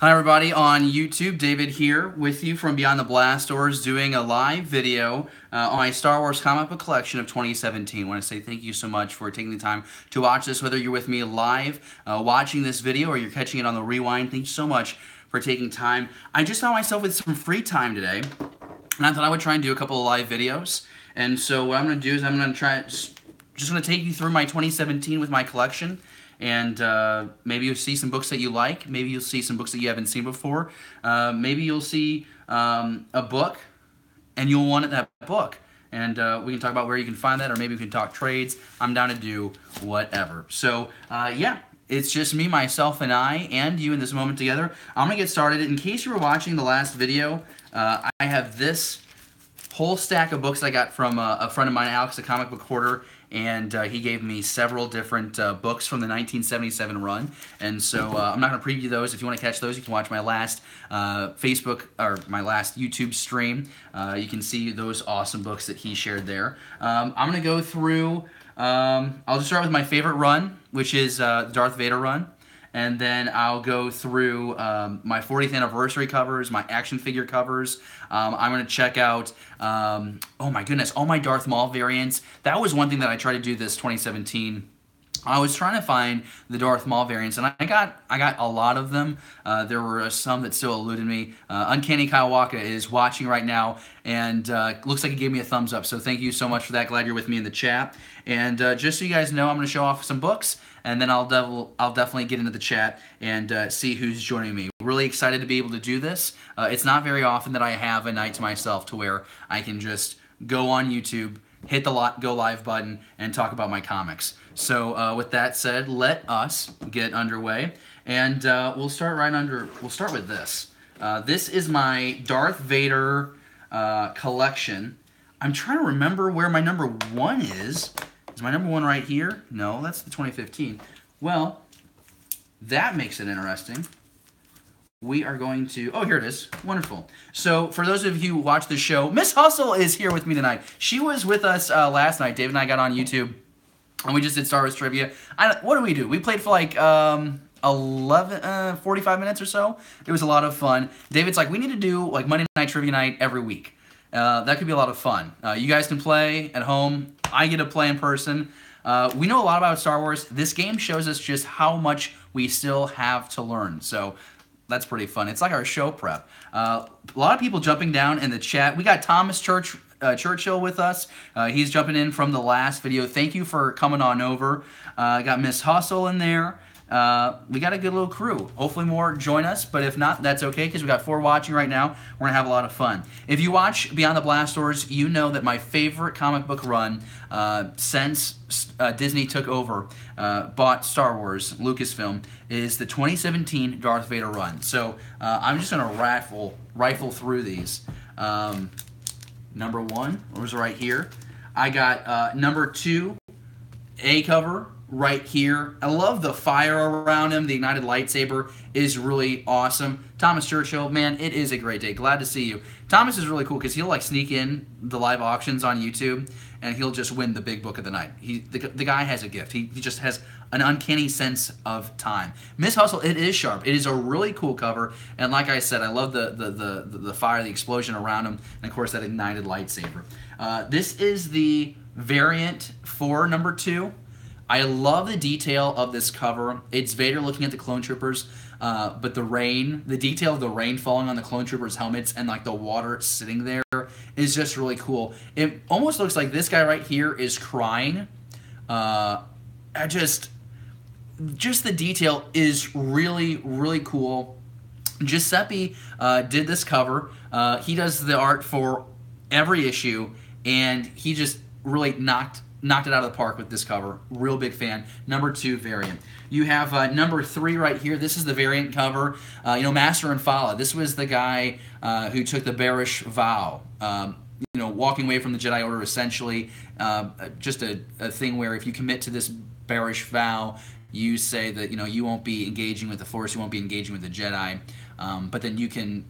Hi everybody on YouTube, David here with you from Beyond the Blast Doors doing a live video on my Star Wars comic book collection of 2017. I want to say thank you so much for taking the time to watch this, whether you're with me live watching this video or you're catching it on the rewind. Thank you so much for taking time. I just found myself with some free time today and I thought I would try and do a couple of live videos. And so what I'm going to do is I'm going to try, just going to take you through my 2017 with my collection. And maybe you'll see some books that you like. Maybe you'll see some books that you haven't seen before. Maybe you'll see a book, and you'll want that book. And we can talk about where you can find that, or maybe we can talk trades. I'm down to do whatever. So, yeah, it's just me, myself, and I, and you in this moment together. I'm going to get started. In case you were watching the last video, I have this whole stack of books I got from a friend of mine, Alex, a comic book hoarder, and he gave me several different books from the 1977 run. And so I'm not going to preview those. If you want to catch those, you can watch my last Facebook or my last YouTube stream. You can see those awesome books that he shared there. I'm going to go through, I'll just start with my favorite run, which is the Darth Vader run. And then I'll go through my 40th anniversary covers, my action figure covers. I'm going to check out, oh my goodness, all my Darth Maul variants. That was one thing that I tried to do this 2017. I was trying to find the Darth Maul variants, and I got a lot of them. There were some that still eluded me. Uncanny Kaiwaka is watching right now, and looks like he gave me a thumbs up, so thank you so much for that. Glad you're with me in the chat. And just so you guys know, I'm going to show off some books, and then I'll definitely get into the chat and see who's joining me. Really excited to be able to do this. It's not very often that I have a night to myself to where I can just go on YouTube, hit the go live button, and talk about my comics. So with that said, let us get underway, and we'll start with this. This is my Darth Vader collection. I'm trying to remember where my number one is. Is my number one right here? No, that's the 2015. Well, that makes it interesting. We are going to... Oh, here it is. Wonderful. So, for those of you who watch the show, Miss Hustle is here with me tonight. She was with us last night. Dave and I got on YouTube, and we just did Star Wars trivia. What do we do? We played for like 45 minutes or so. It was a lot of fun. David's like, we need to do like Monday Night Trivia Night every week. That could be a lot of fun. You guys can play at home. I get to play in person. We know a lot about Star Wars. This game shows us just how much we still have to learn. So that's pretty fun. It's like our show prep. A lot of people jumping down in the chat. We got Thomas Churchill with us. He's jumping in from the last video. Thank you for coming on over. Got Miss Hustle in there. We got a good little crew. Hopefully more join us, but if not, that's okay because we got 4 watching right now. We're going to have a lot of fun. If you watch Beyond the Blast Doors, you know that my favorite comic book run since Disney took over, bought Star Wars, Lucasfilm, is the 2017 Darth Vader run. So I'm just going to rifle through these. Number 1 was right here. I got number 2, A cover, right here. I love the fire around him. The ignited lightsaber is really awesome. Thomas Churchill, man, it is a great day. Glad to see you. Thomas is really cool because he'll like sneak in the live auctions on YouTube and he'll just win the big book of the night. The guy has a gift. He just has an uncanny sense of time. Miss Hustle, it is sharp. It is a really cool cover, and like I said, I love the fire, the explosion around him, and of course that ignited lightsaber. This is the variant for number 2. I love the detail of this cover. It's Vader looking at the clone troopers, but the detail of the rain falling on the clone troopers' helmets and like the water sitting there is just really cool. It almost looks like this guy right here is crying. Just the detail is really, really cool. Giuseppe did this cover. He does the art for every issue, and he just really knocked it out of the park with this cover. Real big fan. Number 2 variant. You have number 3 right here. This is the variant cover. Master and Fala. This was the guy who took the bearish vow. Walking away from the Jedi Order essentially. Just a thing where if you commit to this bearish vow, you say that you won't be engaging with the Force, you won't be engaging with the Jedi, but then you can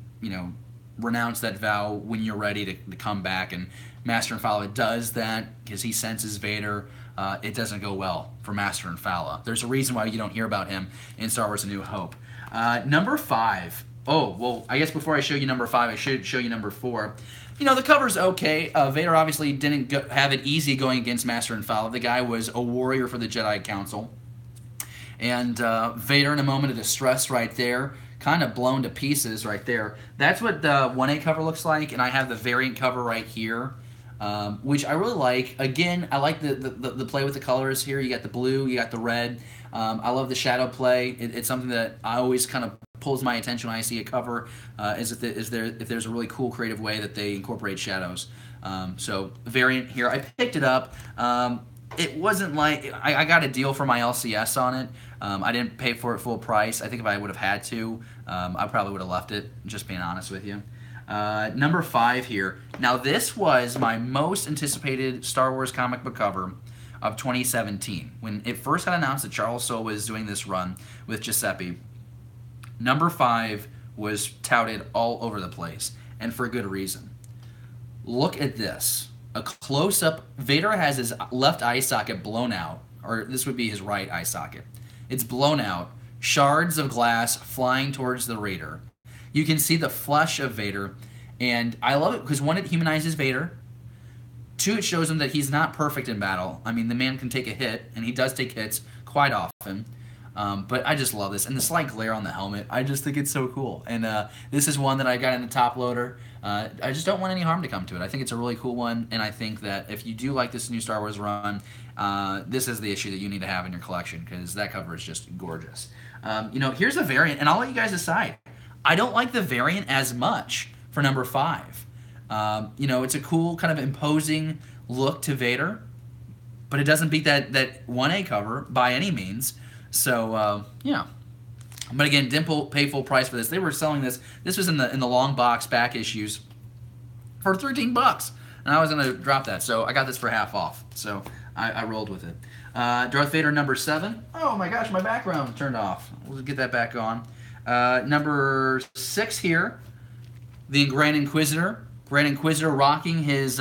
renounce that vow when you're ready to come back. And Master and Fala does that because he senses Vader. It doesn't go well for Master and Fala. There's a reason why you don't hear about him in Star Wars A New Hope. Number 5. Oh, well, I guess before I show you number 5, I should show you number 4. You know, the cover's okay. Vader obviously didn't have it easy going against Master and Follow. The guy was a warrior for the Jedi Council. And Vader in a moment of distress right there, kind of blown to pieces right there. That's what the 1A cover looks like, and I have the variant cover right here, which I really like. Again, I like the play with the colors here. You got the blue, you got the red. I love the shadow play. It's something that I always kind of pulls my attention when I see a cover, if there's a really cool creative way that they incorporate shadows. So variant here, I picked it up. It wasn't like I got a deal for my LCS on it. I didn't pay for it full price. I think if I would have had to, I probably would have left it, just being honest with you. Number 5 here. Now this was my most anticipated Star Wars comic book cover of 2017. When it first got announced that Charles Soule was doing this run with Giuseppe, number 5 was touted all over the place, and for good reason. Look at this. A close-up. Vader has his left eye socket blown out, or this would be his right eye socket. It's blown out. Shards of glass flying towards the Raider. You can see the flesh of Vader, and I love it because 1, it humanizes Vader. 2, it shows him that he's not perfect in battle. I mean, the man can take a hit, and he does take hits quite often. But I just love this. And the slight glare on the helmet, I just think it's so cool. And this is one that I got in the top loader. I just don't want any harm to come to it. I think it's a really cool one, and I think that if you do like this new Star Wars run, this is the issue that you need to have in your collection, because that cover is just gorgeous. You know, here's a variant, and I'll let you guys decide. I don't like the variant as much for number 5. You know, it's a cool kind of imposing look to Vader, but it doesn't beat that 1A cover by any means. So, yeah. But again, didn't pay full price for this. They were selling this. This was in the long box back issues for $13, and I was going to drop that. So I got this for half off. So I rolled with it. Darth Vader number 7. Oh my gosh, my background turned off. We'll get that back on. Number 6 here, the Grand Inquisitor. Grand Inquisitor rocking his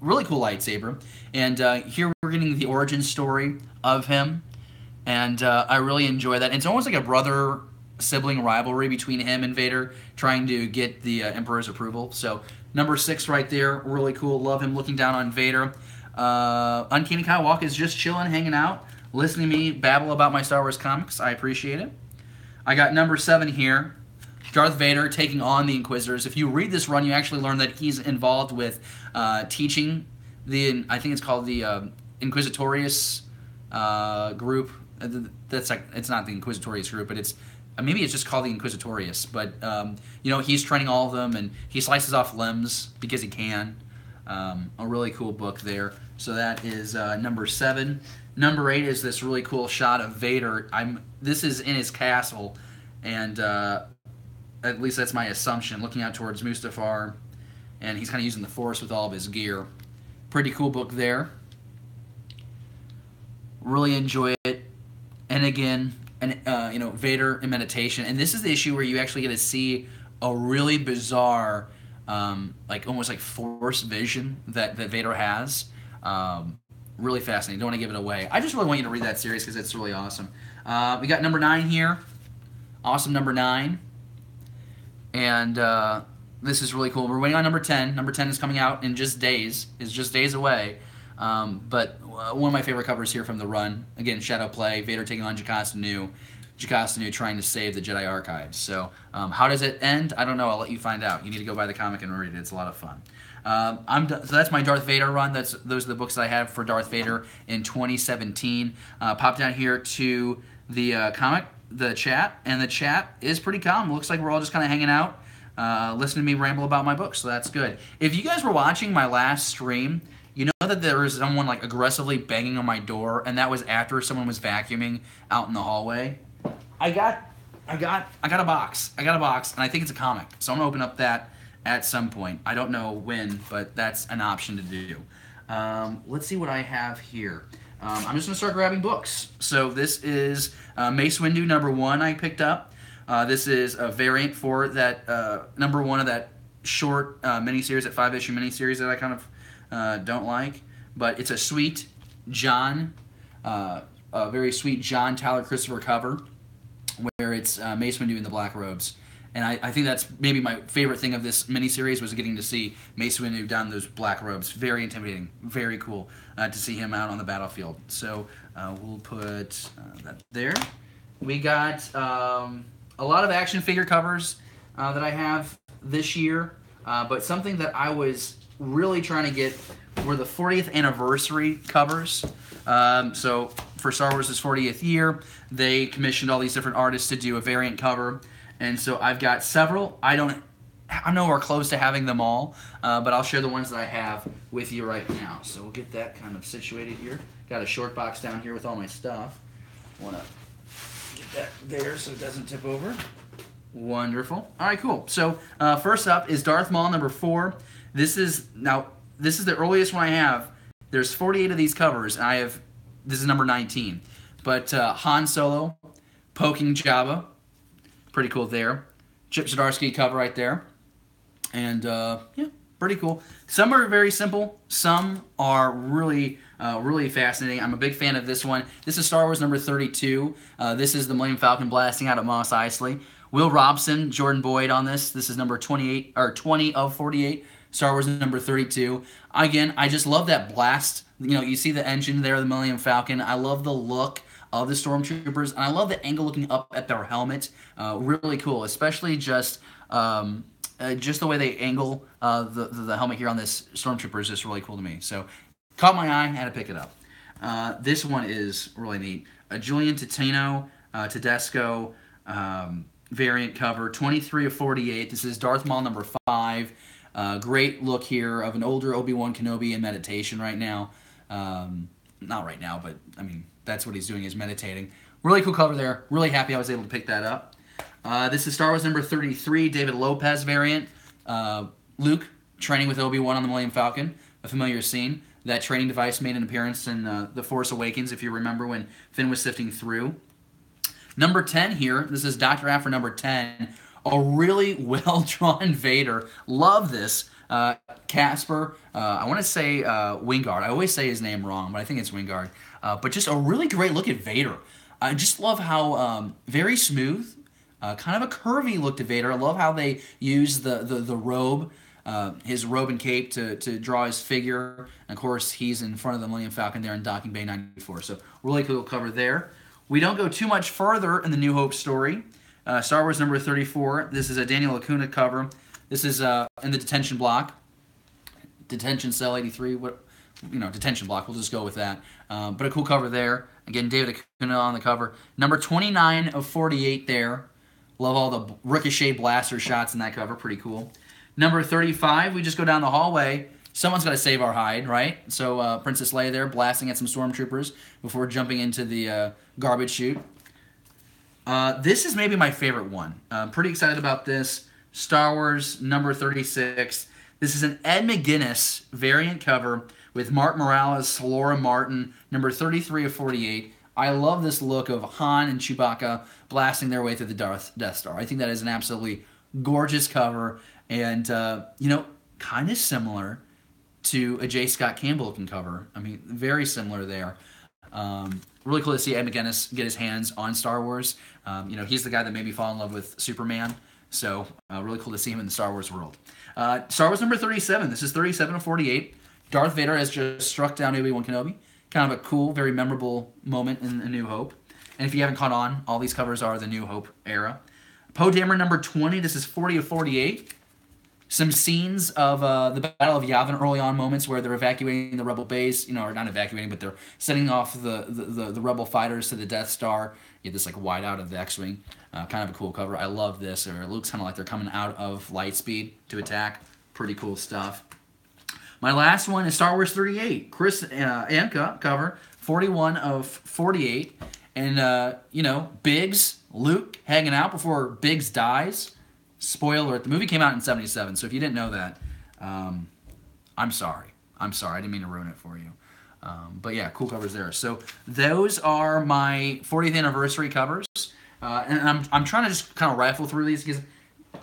really cool lightsaber. And here we're getting the origin story of him. And I really enjoy that. It's almost like a brother-sibling rivalry between him and Vader, trying to get the Emperor's approval. So number 6 right there, really cool. Love him looking down on Vader. Uncanny Kyle Walk is just chilling, hanging out, listening to me babble about my Star Wars comics. I appreciate it. I got number 7 here, Darth Vader taking on the Inquisitors. If you read this run, you actually learn that he's involved with teaching the, I think it's called the Inquisitorius group. That's like, it's not the Inquisitorius group, but it's maybe it's just called the Inquisitorius. But you know, he's training all of them, and he slices off limbs because he can. A really cool book there. So that is number 7. Number 8 is this really cool shot of Vader. This is in his castle, and at least that's my assumption, looking out towards Mustafar, and he's kind of using the Force with all of his gear. Pretty cool book there. Really enjoy it. And again, you know, Vader in meditation. And this is the issue where you actually get to see a really bizarre, like almost like Force vision that Vader has. Really fascinating. Don't want to give it away. I just really want you to read that series because it's really awesome. We got number 9 here. Awesome number 9. And this is really cool. We're waiting on number 10. Number 10 is coming out in just days. It's just days away. But one of my favorite covers here from the run. Again, Shadow Play. Vader taking on Jocasta Nu. Jocasta Nu trying to save the Jedi Archives. So how does it end? I don't know. I'll let you find out. You need to go buy the comic and read it. It's a lot of fun. So that's my Darth Vader run. Those are the books that I have for Darth Vader in 2017. Pop down here to the comic, the chat, and the chat is pretty calm. Looks like we're all just kind of hanging out, listening to me ramble about my books, so that's good. If you guys were watching my last stream, you know that there was someone like aggressively banging on my door, and that was after someone was vacuuming out in the hallway. I got a box. I got a box, and I think it's a comic, so I'm gonna open up that at some point. I don't know when, but that's an option to do. Let's see what I have here. I'm just going to start grabbing books. So this is Mace Windu number 1 I picked up. This is a variant for that number 1 of that short miniseries, that 5-issue miniseries that I kind of don't like. But it's a sweet John, a very sweet John Tyler Christopher cover, where it's Mace Windu in the black robes. And I think that's maybe my favorite thing of this miniseries was getting to see Mace Windu down those black robes. Very intimidating, very cool to see him out on the battlefield. So we'll put that there. We got a lot of action figure covers that I have this year, but something that I was really trying to get were the 40th anniversary covers. So for Star Wars' 40th year, they commissioned all these different artists to do a variant cover. And so I've got several. I'm nowhere close to having them all, but I'll share the ones that I have with you right now. So we'll get that kind of situated here. Got a short box down here with all my stuff. Want to get that there so it doesn't tip over. Wonderful. All right, cool. So first up is Darth Maul number 4. This is the earliest one I have. There's 48 of these covers, and this is number 19. But Han Solo poking Jabba. Pretty cool there. Chip Zdarsky cover right there. And, yeah, pretty cool. Some are very simple. Some are really, really fascinating. I'm a big fan of this one. This is Star Wars number 32. This is the Millennium Falcon blasting out at Mos Eisley. Will Robson, Jordan Boyd on this. This is number 28, or 20 of 48. Star Wars number 32. Again, I just love that blast. You know, you see the engine there, the Millennium Falcon. I love the look of the stormtroopers, and I love the angle looking up at their helmet. Really cool, especially just the way they angle the helmet here on this stormtrooper is just really cool to me. So, caught my eye, had to pick it up. This one is really neat. A Julian Tedesco variant cover, 23 of 48. This is Darth Maul number 5. Great look here of an older Obi-Wan Kenobi in meditation right now. Not right now, but I mean, that's what he's doing, is meditating. Really cool cover there. Really happy I was able to pick that up. This is Star Wars number 33, David Lopez variant. Luke training with Obi-Wan on the Millennium Falcon, a familiar scene. That training device made an appearance in The Force Awakens, if you remember, when Finn was sifting through. Number 10 here, this is Dr. Afra number 10. A really well-drawn Vader. Love this. Casper, I want to say Wingard. I always say his name wrong, but I think it's Wingard. But just a really great look at Vader. I just love how very smooth, kind of a curvy look to Vader. I love how they use the robe, his robe and cape to draw his figure. And of course, he's in front of the Millennium Falcon there in Docking Bay 94. So really cool cover there. We don't go too much further in the New Hope story. Star Wars number 34. This is a Daniel Acuna cover. This is in the detention block. Detention cell 83. Detention block. We'll just go with that. But a cool cover there. Again, David Acuna on the cover. Number 29 of 48 there. Love all the ricochet blaster shots in that cover. Pretty cool. Number 35. We just go down the hallway. Someone's got to save our hide, right? So Princess Leia there blasting at some stormtroopers before jumping into the garbage chute. This is maybe my favorite one. I'm pretty excited about this. Star Wars number 36. This is an Ed McGuinness variant cover with Mark Morales, Laura Martin, number 33 of 48. I love this look of Han and Chewbacca blasting their way through the Death Star. I think that is an absolutely gorgeous cover, and kind of similar to a J. Scott Campbell looking cover. I mean, very similar there. Really cool to see Ed McGuinness get his hands on Star Wars. He's the guy that made me fall in love with Superman. So really cool to see him in the Star Wars world. Star Wars number 37. This is 37 of 48. Darth Vader has just struck down Obi-Wan Kenobi. Kind of a cool, very memorable moment in A New Hope. And if you haven't caught on, all these covers are the New Hope era. Poe Dameron number 20. This is 40 of 48. Some scenes of the Battle of Yavin, early on moments where they're evacuating the Rebel base, or not evacuating, but they're sending off the Rebel fighters to the Death Star. You get this like wide out of the X-Wing. Kind of a cool cover. I love this. Or it looks kind of like they're coming out of light speed to attack. Pretty cool stuff. My last one is Star Wars 38. Chris Anka cover, 41 of 48. And, Biggs, Luke hanging out before Biggs dies. Spoiler alert, the movie came out in 77, so if you didn't know that, I'm sorry. I didn't mean to ruin it for you. But yeah, cool covers there. So those are my 40th anniversary covers. And I'm trying to just kind of rifle through these because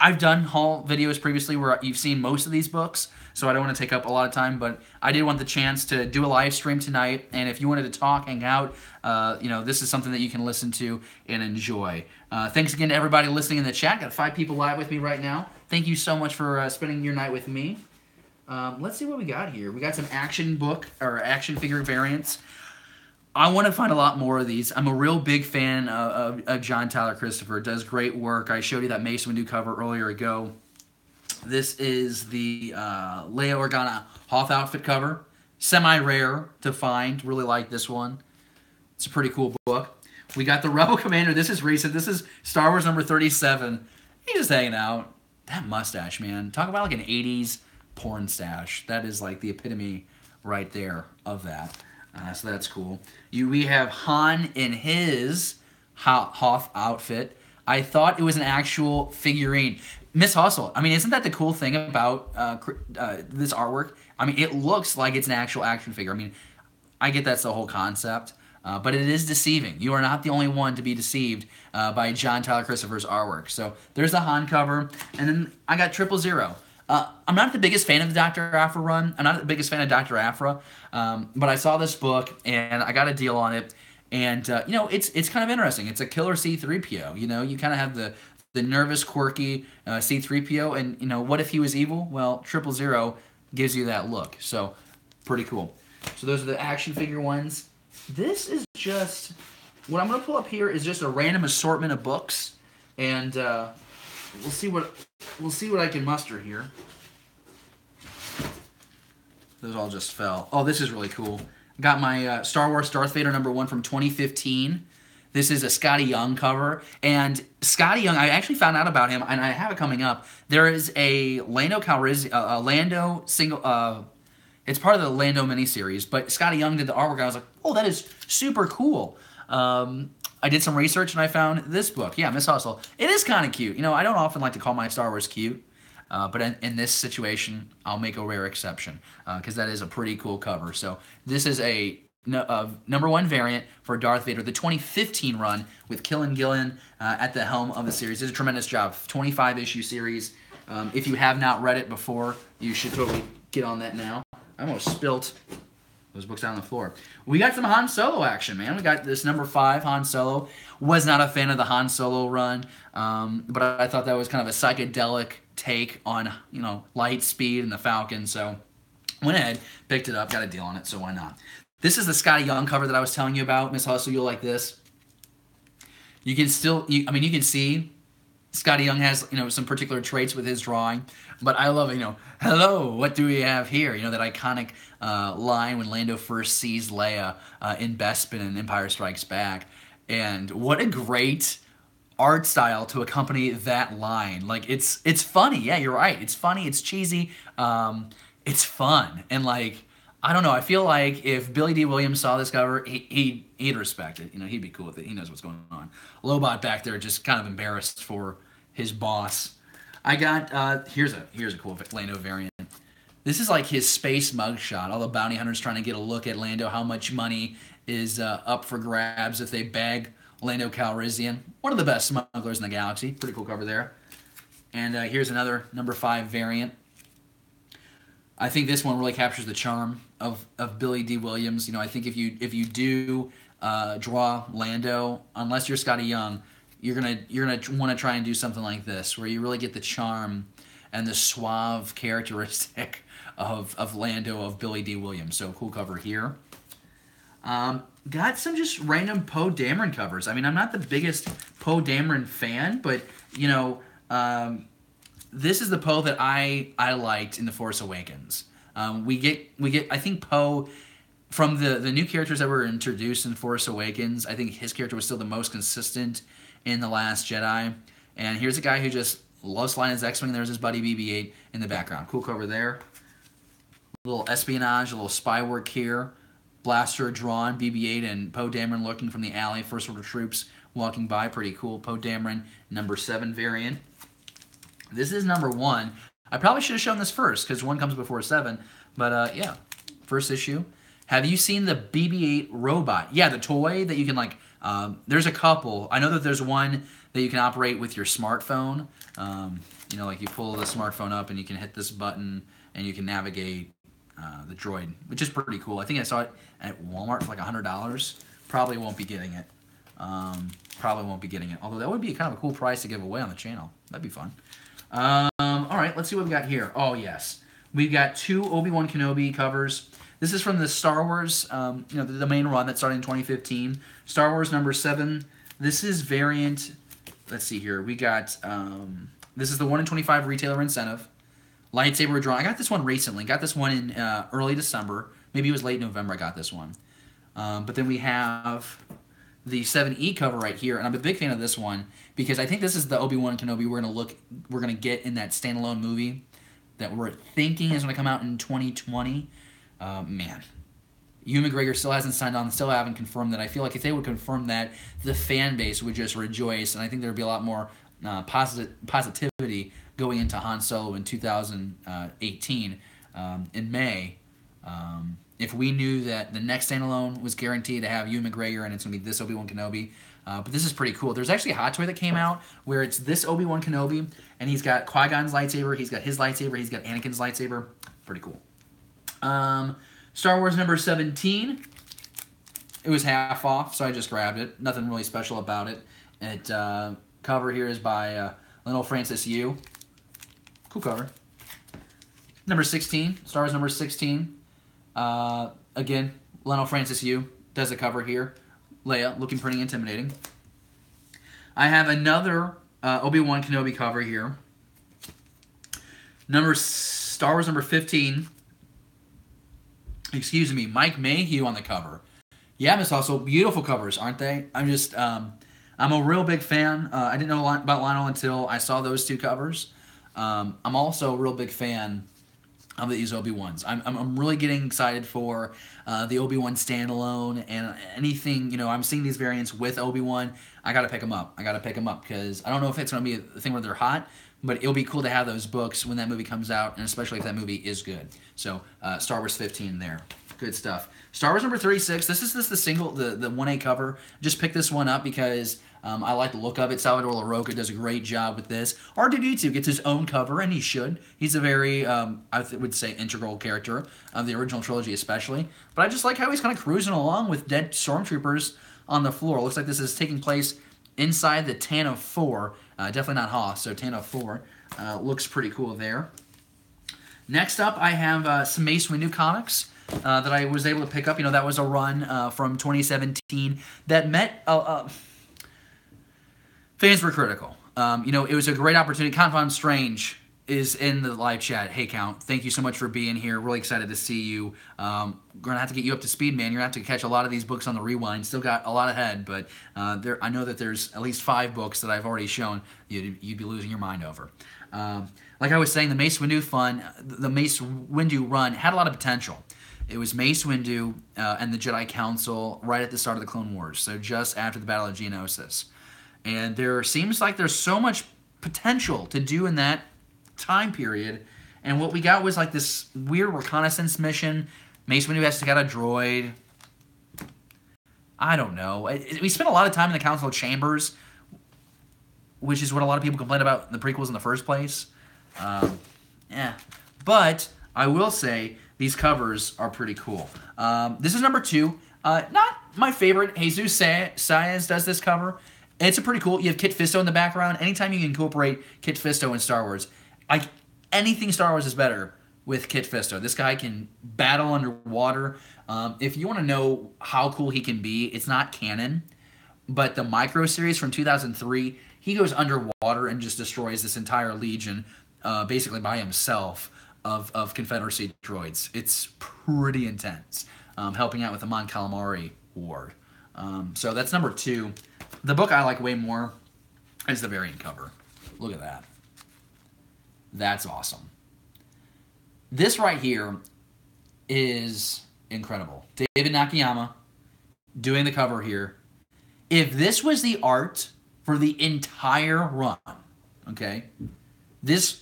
I've done haul videos previously where you've seen most of these books, so I don't want to take up a lot of time, but I did want the chance to do a live stream tonight, and if you wanted to talk, hang out, this is something that you can listen to and enjoy. Thanks again to everybody listening in the chat. Got 5 people live with me right now. Thank you so much for spending your night with me. Let's see what we got here. We got some action figure variants. I want to find a lot more of these. I'm a real big fan of John Tyler Christopher. Does great work. I showed you that Mace Windu cover earlier ago. This is the Leia Organa Hoth outfit cover. Semi-rare to find. Really like this one. It's a pretty cool book. We got the Rebel Commander. This is recent. This is Star Wars number 37. He's just hanging out. That mustache, man. Talk about like an 80s porn stash. That is like the epitome right there of that. So that's cool. We have Han in his Hoth outfit. I thought it was an actual figurine. Miss Hustle. I mean, isn't that the cool thing about this artwork? I mean, it looks like it's an actual action figure. I mean, I get that's the whole concept, but it is deceiving. You are not the only one to be deceived by John Tyler Christopher's artwork. So there's the Han cover, and then I got 000. I'm not the biggest fan of the Dr. Aphra run. I'm not the biggest fan of Dr. Aphra, but I saw this book, and I got a deal on it. And, it's kind of interesting. It's a killer C-3PO. You kind of have the nervous, quirky C-3PO, and, what if he was evil? Well, 000 gives you that look. So, pretty cool. So, those are the action figure ones. This is just, what I'm going to pull up here is just a random assortment of books, and we'll see what I can muster here. Those all just fell. Oh, this is really cool. Got my Star Wars Darth Vader #1 from 2015. This is a Scotty Young cover. And Scotty Young, I actually found out about him, and I have it coming up. There is a Lando Calrissian, Lando single, it's part of the Lando miniseries, but Scotty Young did the artwork, and I was like, oh, that is super cool. I did some research, and I found this book. Yeah, Miss Hustle. It is kind of cute. I don't often like to call my Star Wars cute, but in this situation, I'll make a rare exception, because that is a pretty cool cover. So this is a #1 variant for Darth Vader, the 2015 run with Kieran Gillen at the helm of the series. It's a tremendous job. 25-issue series. If you have not read it before, you should totally get on that now. I almost spilt those books out on the floor. We got some Han Solo action, man. We got this #5 Han Solo. Was not a fan of the Han Solo run, but I thought that was kind of a psychedelic take on, light speed and the Falcon. So went ahead, picked it up, got a deal on it, so why not? This is the Scotty Young cover that I was telling you about. Miss Hustle, you'll like this. You can you can see Scotty Young has, some particular traits with his drawing, but I love it, hello, what do we have here? That iconic line when Lando first sees Leia in Bespin in Empire Strikes Back. And what a great art style to accompany that line. Like, it's funny. Yeah, you're right. It's funny. It's cheesy. It's fun. And, I don't know. I feel like if Billy D. Williams saw this cover, he'd respect it. He'd be cool with it. He knows what's going on. Lobot back there just kind of embarrassed for his boss. I got, here's a cool Lando variant. This is like his space mugshot. All the bounty hunters trying to get a look at Lando, how much money is up for grabs if they bag Lando Calrissian. One of the best smugglers in the galaxy. Pretty cool cover there. And here's another #5 variant. I think this one really captures the charm of Billy D. Williams. I think if you do draw Lando, unless you're Scotty Young, you're gonna want to try and do something like this, where you really get the charm and the suave characteristic of Lando, of Billy D. Williams. So cool cover here. Got some just random Poe Dameron covers. I mean, I'm not the biggest Poe Dameron fan, but this is the Poe that I liked in The Force Awakens. We get I think Poe from the new characters that were introduced in Force Awakens. I think his character was still the most consistent in The Last Jedi. And here's a guy who just loves flying his X-Wing. There's his buddy BB-8 in the background. Cool cover there. A little espionage, a little spy work here. Blaster drawn, BB-8 and Poe Dameron looking from the alley. First Order troops walking by. Pretty cool. Poe Dameron, #7 variant. This is #1. I probably should have shown this first because 1 comes before 7. But yeah, first issue. Have you seen the BB-8 robot? Yeah, the toy that you can there's a couple. I know that there's one that you can operate with your smartphone. You know, like you pull the smartphone up and you can hit this button and you can navigate the droid, which is pretty cool. I think I saw it at Walmart for like $100. Probably won't be getting it. Probably won't be getting it. Although that would be kind of a cool price to give away on the channel. That'd be fun. All right, let's see what we got here. Oh, yes. We've got 2 Obi-Wan Kenobi covers. This is from the Star Wars, you know, the main run that started in 2015. Star Wars number 7. This is variant, let's see here. We got, this is the 1 in 25 retailer incentive. Lightsaber drawing. I got this one recently. Got this one in early December. Maybe it was late November I got this one. But then we have the 7E cover right here, and I'm a big fan of this one because I think this is the Obi-Wan Kenobi we're gonna get in that standalone movie that we're thinking is gonna come out in 2020. Man, Ewan McGregor still hasn't signed on, still haven't confirmed that. I feel like if they would confirm that, the fan base would just rejoice, and I think there would be a lot more positivity going into Han Solo in 2018 in May. If we knew that the next standalone was guaranteed to have Ewan McGregor and it's going to be this Obi-Wan Kenobi. But this is pretty cool. There's actually a hot toy that came out where it's this Obi-Wan Kenobi, and he's got Qui-Gon's lightsaber, he's got his lightsaber, he's got Anakin's lightsaber. Pretty cool. Star Wars number 17. It was half off, so I just grabbed it. Nothing really special about it. Cover here is by Lionel Francis Yu. Cool cover. Number 16. Star Wars number 16. Again, Lionel Francis Yu does a cover here. Leia, looking pretty intimidating. I have another Obi-Wan Kenobi cover here. Star Wars number 15. Excuse me, Mike Mayhew on the cover. Yeah, Miss Also, beautiful covers, aren't they? I'm a real big fan. I didn't know about Lionel until I saw those 2 covers. I'm also a real big fan of these Obi-Wans. I'm really getting excited for the Obi-Wan standalone and anything, you know, I'm seeing these variants with Obi-Wan. I got to pick them up. Because I don't know if it's going to be a thing where they're hot, but it'll be cool to have those books when that movie comes out, and especially if that movie is good. So, Star Wars 15 there. Good stuff. Star Wars number 36. This is the single, the 1A cover. Just picked this one up because I like the look of it. Salvador LaRocca does a great job with this. R2-D2 gets his own cover, and he should. He's a very, I would say, integral character of the original trilogy especially. But I just like how he's kind of cruising along with dead stormtroopers on the floor. It looks like this is taking place inside the Tantive 4. Definitely not Hoth, so Tantive 4. Looks pretty cool there. Next up, I have some Mace Windu comics that I was able to pick up. You know, that was a run from 2017 that met... fans were critical. You know, it was a great opportunity. Count Strange is in the live chat. Hey, Count, thank you so much for being here. Really excited to see you. Going to have to get you up to speed, man. You're going to have to catch a lot of these books on the rewind. Still got a lot ahead, but I know that there's at least 5 books that I've already shown you'd be losing your mind over. Like I was saying, the Mace Windu run had a lot of potential. It was Mace Windu and the Jedi Council right at the start of the Clone Wars, so just after the Battle of Geonosis. And there seems like there's so much potential to do in that time period. And what we got was like this weird reconnaissance mission. Mace Windu has to get a droid. I don't know. We spent a lot of time in the council chambers, which is what a lot of people complain about in the prequels in the first place. Yeah. But I will say these covers are pretty cool. This is number 2. Not my favorite. Jesus Saez does this cover. It's a pretty cool. You have Kit Fisto in the background. Anytime you can incorporate Kit Fisto in Star Wars, like anything Star Wars is better with Kit Fisto. This guy can battle underwater. If you want to know how cool he can be, it's not canon, but the Micro series from 2003, he goes underwater and just destroys this entire legion, basically by himself, of Confederacy droids. It's pretty intense, helping out with the Mon Calamari War. So that's number 2. The book I like way more is the variant cover. Look at that. That's awesome. This right here is incredible. David Nakayama doing the cover here. If this was the art for the entire run, okay, this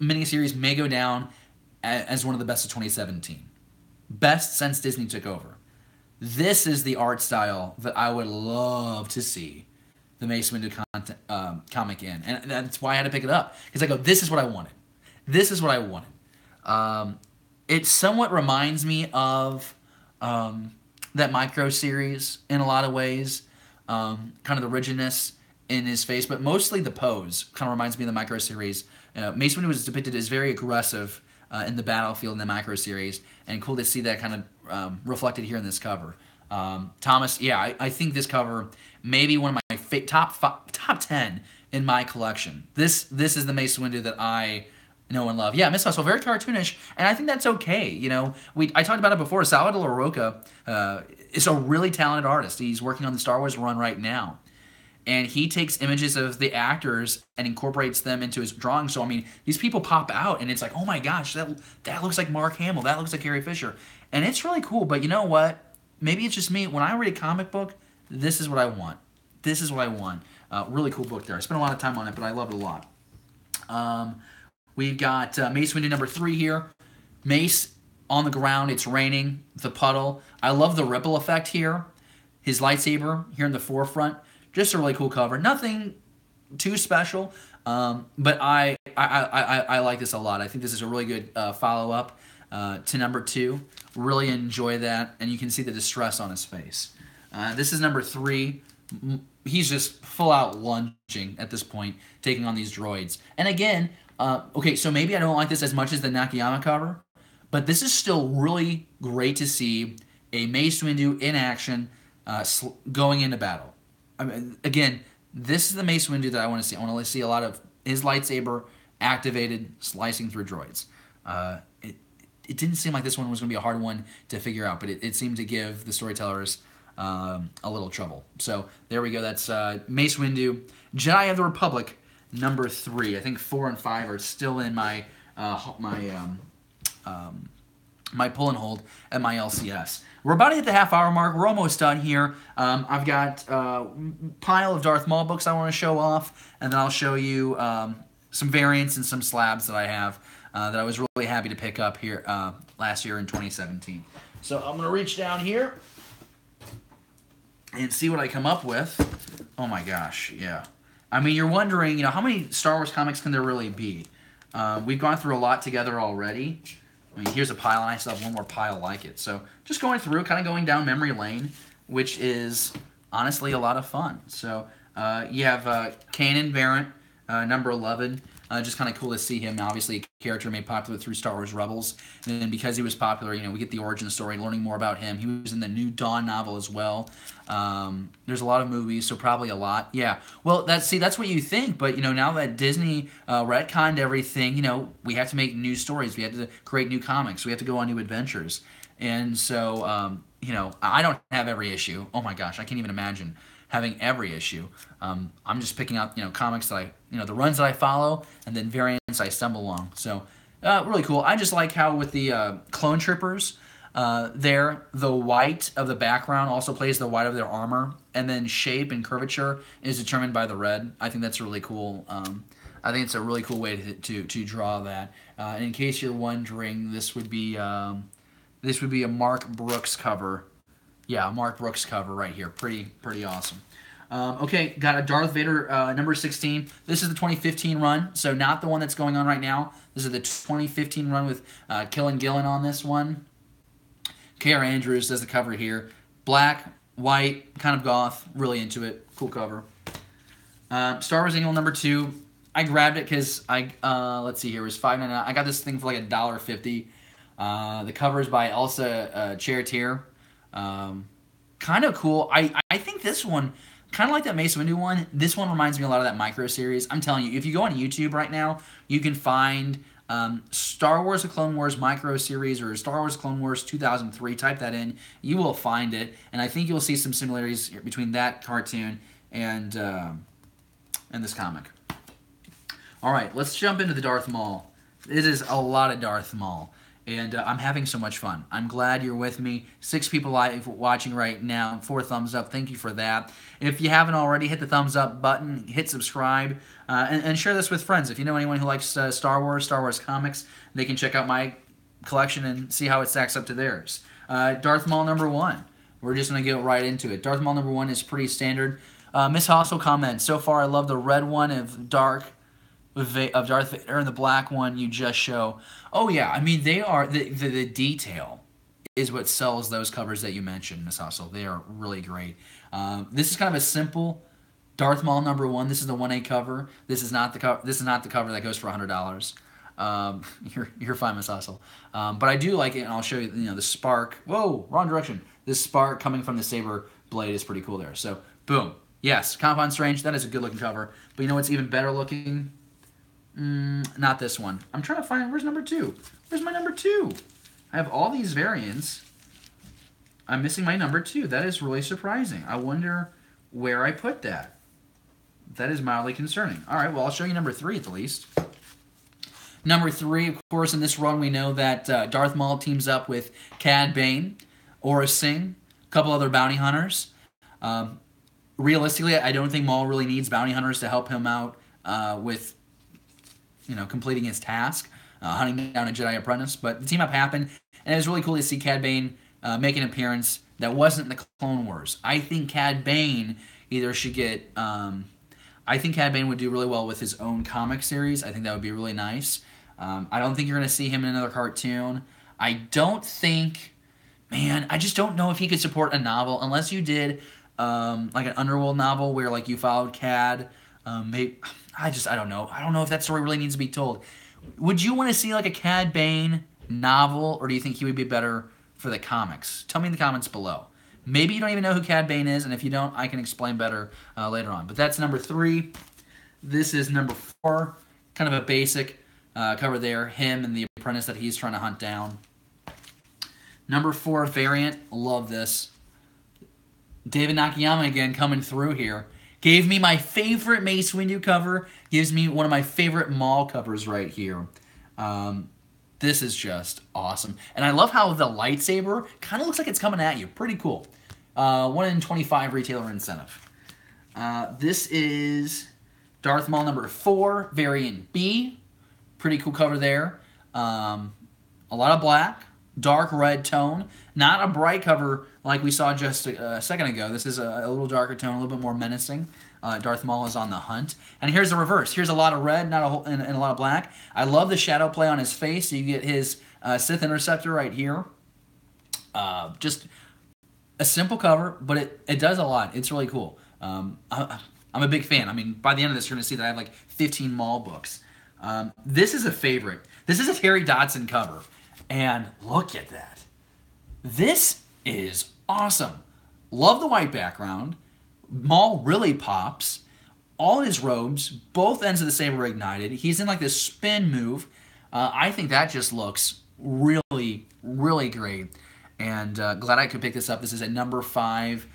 miniseries may go down as one of the best of 2017. Best since Disney took over. This is the art style that I would love to see the Mace Windu comic in, and that's why I had to pick it up, because I go, this is what I wanted. This is what I wanted. It somewhat reminds me of that micro series in a lot of ways, kind of the rigidness in his face, but mostly the pose kind of reminds me of the micro series. Mace Windu was depicted as very aggressive in the battlefield in the micro series, and cool to see that kind of reflected here in this cover. Thomas, yeah, I think this cover may be one of my top 10 in my collection. This is the Mace Windu that I know and love. Yeah, Miss Hustle, very cartoonish, and I think that's okay. You know, I talked about it before. Salvador Roca is a really talented artist. He's working on the Star Wars run right now. And he takes images of the actors and incorporates them into his drawing. So, I mean, these people pop out, and it's like, oh my gosh, that looks like Mark Hamill. That looks like Carrie Fisher. And it's really cool. But you know what? Maybe it's just me. When I read a comic book, this is what I want. This is what I want. Really cool book there. I spent a lot of time on it, but I love it a lot. We've got Mace Windu number 3 here. Mace on the ground. It's raining. The puddle. I love the ripple effect here. His lightsaber here in the forefront. Just a really cool cover. Nothing too special, but I like this a lot. I think this is a really good follow-up to number 2. Really enjoy that, and you can see the distress on his face. This is number 3. He's just full-out lunging at this point, taking on these droids. And again, okay, so maybe I don't like this as much as the Nakayama cover, but this is still really great to see a Mace Windu in action going into battle. I mean, again, this is the Mace Windu that I want to see. I want to see a lot of his lightsaber activated, slicing through droids. It didn't seem like this one was going to be a hard one to figure out, but it seemed to give the storytellers a little trouble. So there we go. That's Mace Windu, Jedi of the Republic, number 3. I think 4 and 5 are still in my my pull and hold at my LCS. We're about to hit the half-hour mark. We're almost done here. I've got a pile of Darth Maul books I want to show off, and then I'll show you some variants and some slabs that I have that I was really happy to pick up here last year in 2017. So I'm going to reach down here and see what I come up with. Oh my gosh, yeah. I mean, you're wondering, you know, how many Star Wars comics can there really be? We've gone through a lot together already. I mean, here's a pile, and I still have one more pile like it. So just going through, kind of going down memory lane, which is honestly a lot of fun. So you have Kanan Barrett, number 11. Just kind of cool to see him. Obviously, a character made popular through Star Wars Rebels. And then because he was popular, you know, we get the origin story, learning more about him. He was in the New Dawn novel as well. There's a lot of movies, so probably a lot. Yeah. Well, that's what you think. But, you know, now that Disney retconned everything, you know, we have to make new stories. We have to create new comics. We have to go on new adventures. And so, you know, I don't have every issue. Oh, my gosh. I can't even imagine having every issue. I'm just picking out, you know, comics that the runs that I follow, and then variants I stumble along. So, really cool. I just like how with the clone troopers, the white of the background also plays the white of their armor, and then shape and curvature is determined by the red. I think that's really cool. I think it's a really cool way to draw that. And in case you're wondering, this would be a Mark Brooks cover. Yeah, Mark Brooks cover right here. Pretty awesome. Okay, got a Darth Vader number 16. This is the 2015 run, so not the one that's going on right now. This is the 2015 run with Killen Gillen on this one. K.R. Andrews does the cover here. Black, white, kind of goth. Really into it. Cool cover. Star Wars Annual number 2. I grabbed it because let's see here. It was $5.99. I got this thing for like $1.50. The cover is by Elsa Charretier. Kind of cool. I think this one, kind of like that Mace Windu one, this one reminds me a lot of that micro series. I'm telling you, if you go on YouTube right now, you can find Star Wars: The Clone Wars micro series or Star Wars: Clone Wars 2003. Type that in, you will find it, and I think you'll see some similarities between that cartoon and this comic. All right, let's jump into the Darth Maul. It is a lot of Darth Maul. And I'm having so much fun. I'm glad you're with me. 6 people live watching right now. 4 thumbs up. Thank you for that. If you haven't already, hit the thumbs up button. Hit subscribe. And share this with friends. If you know anyone who likes Star Wars comics, they can check out my collection and see how it stacks up to theirs. Darth Maul number 1. We're just going to get right into it. Darth Maul number 1 is pretty standard. Miss Hostel comments, so far I love the red one of Darth Vader and the black one you just show. Oh yeah, I mean they are the detail is what sells those covers that you mentioned, Miss Hustle. They are really great. This is kind of a simple Darth Maul #1. This is the 1A cover. This is not the cover. This is not the cover that goes for $100. You're fine, Miss Hustle. But I do like it, and I'll show you. You know, the spark. Whoa, wrong direction. This spark coming from the saber blade is pretty cool there. So boom. Yes, Compound Strange. That is a good looking cover. But you know what's even better looking? Not this one. I'm trying to find. Where's #2? Where's my #2? I have all these variants. I'm missing my #2. That is really surprising. I wonder where I put that. That is mildly concerning. All right, well, I'll show you #3 at the least. #3, of course, in this run, we know that Darth Maul teams up with Cad Bane, Aura Singh, a couple other bounty hunters. Realistically, I don't think Maul really needs bounty hunters to help him out with, completing his task, hunting down a Jedi apprentice. But the team up happened, and it was really cool to see Cad Bane make an appearance that wasn't in the Clone Wars. I think Cad Bane either should get... I think Cad Bane would do really well with his own comic series. I think that would be really nice. I don't think you're going to see him in another cartoon. I don't think... Man, I just don't know if he could support a novel unless you did like an Underworld novel where like you followed Cad. Maybe I don't know. I don't know if that story really needs to be told. Would you want to see like a Cad Bane novel, or do you think he would be better for the comics? Tell me in the comments below. Maybe you don't even know who Cad Bane is, and if you don't, I can explain better later on. But that's #3. This is #4. Kind of a basic cover there. Him and the apprentice that he's trying to hunt down. #4 variant. Love this. David Nakayama again coming through here. Gave me my favorite Mace Windu cover. Gives me one of my favorite Maul covers right here. This is just awesome. And I love how the lightsaber kind of looks like it's coming at you. Pretty cool. 1 in 25 retailer incentive. This is Darth Maul #4, variant B. Pretty cool cover there. A lot of black, dark red tone. Not a bright cover like we saw just a second ago. This is a little darker tone, a little bit more menacing. Darth Maul is on the hunt. And here's the reverse. Here's a lot of red, not a whole, and a lot of black. I love the shadow play on his face. So you get his Sith Interceptor right here. Just a simple cover, but it does a lot. It's really cool. I'm a big fan. I mean, by the end of this, you're going to see that I have like 15 Maul books. This is a favorite. This is a Terry Dodson cover. And look at that. This is awesome. Love the white background. Maul really pops. All his robes, both ends of the saber ignited. He's in like this spin move. I think that just looks really, really great. And glad I could pick this up. This is a #5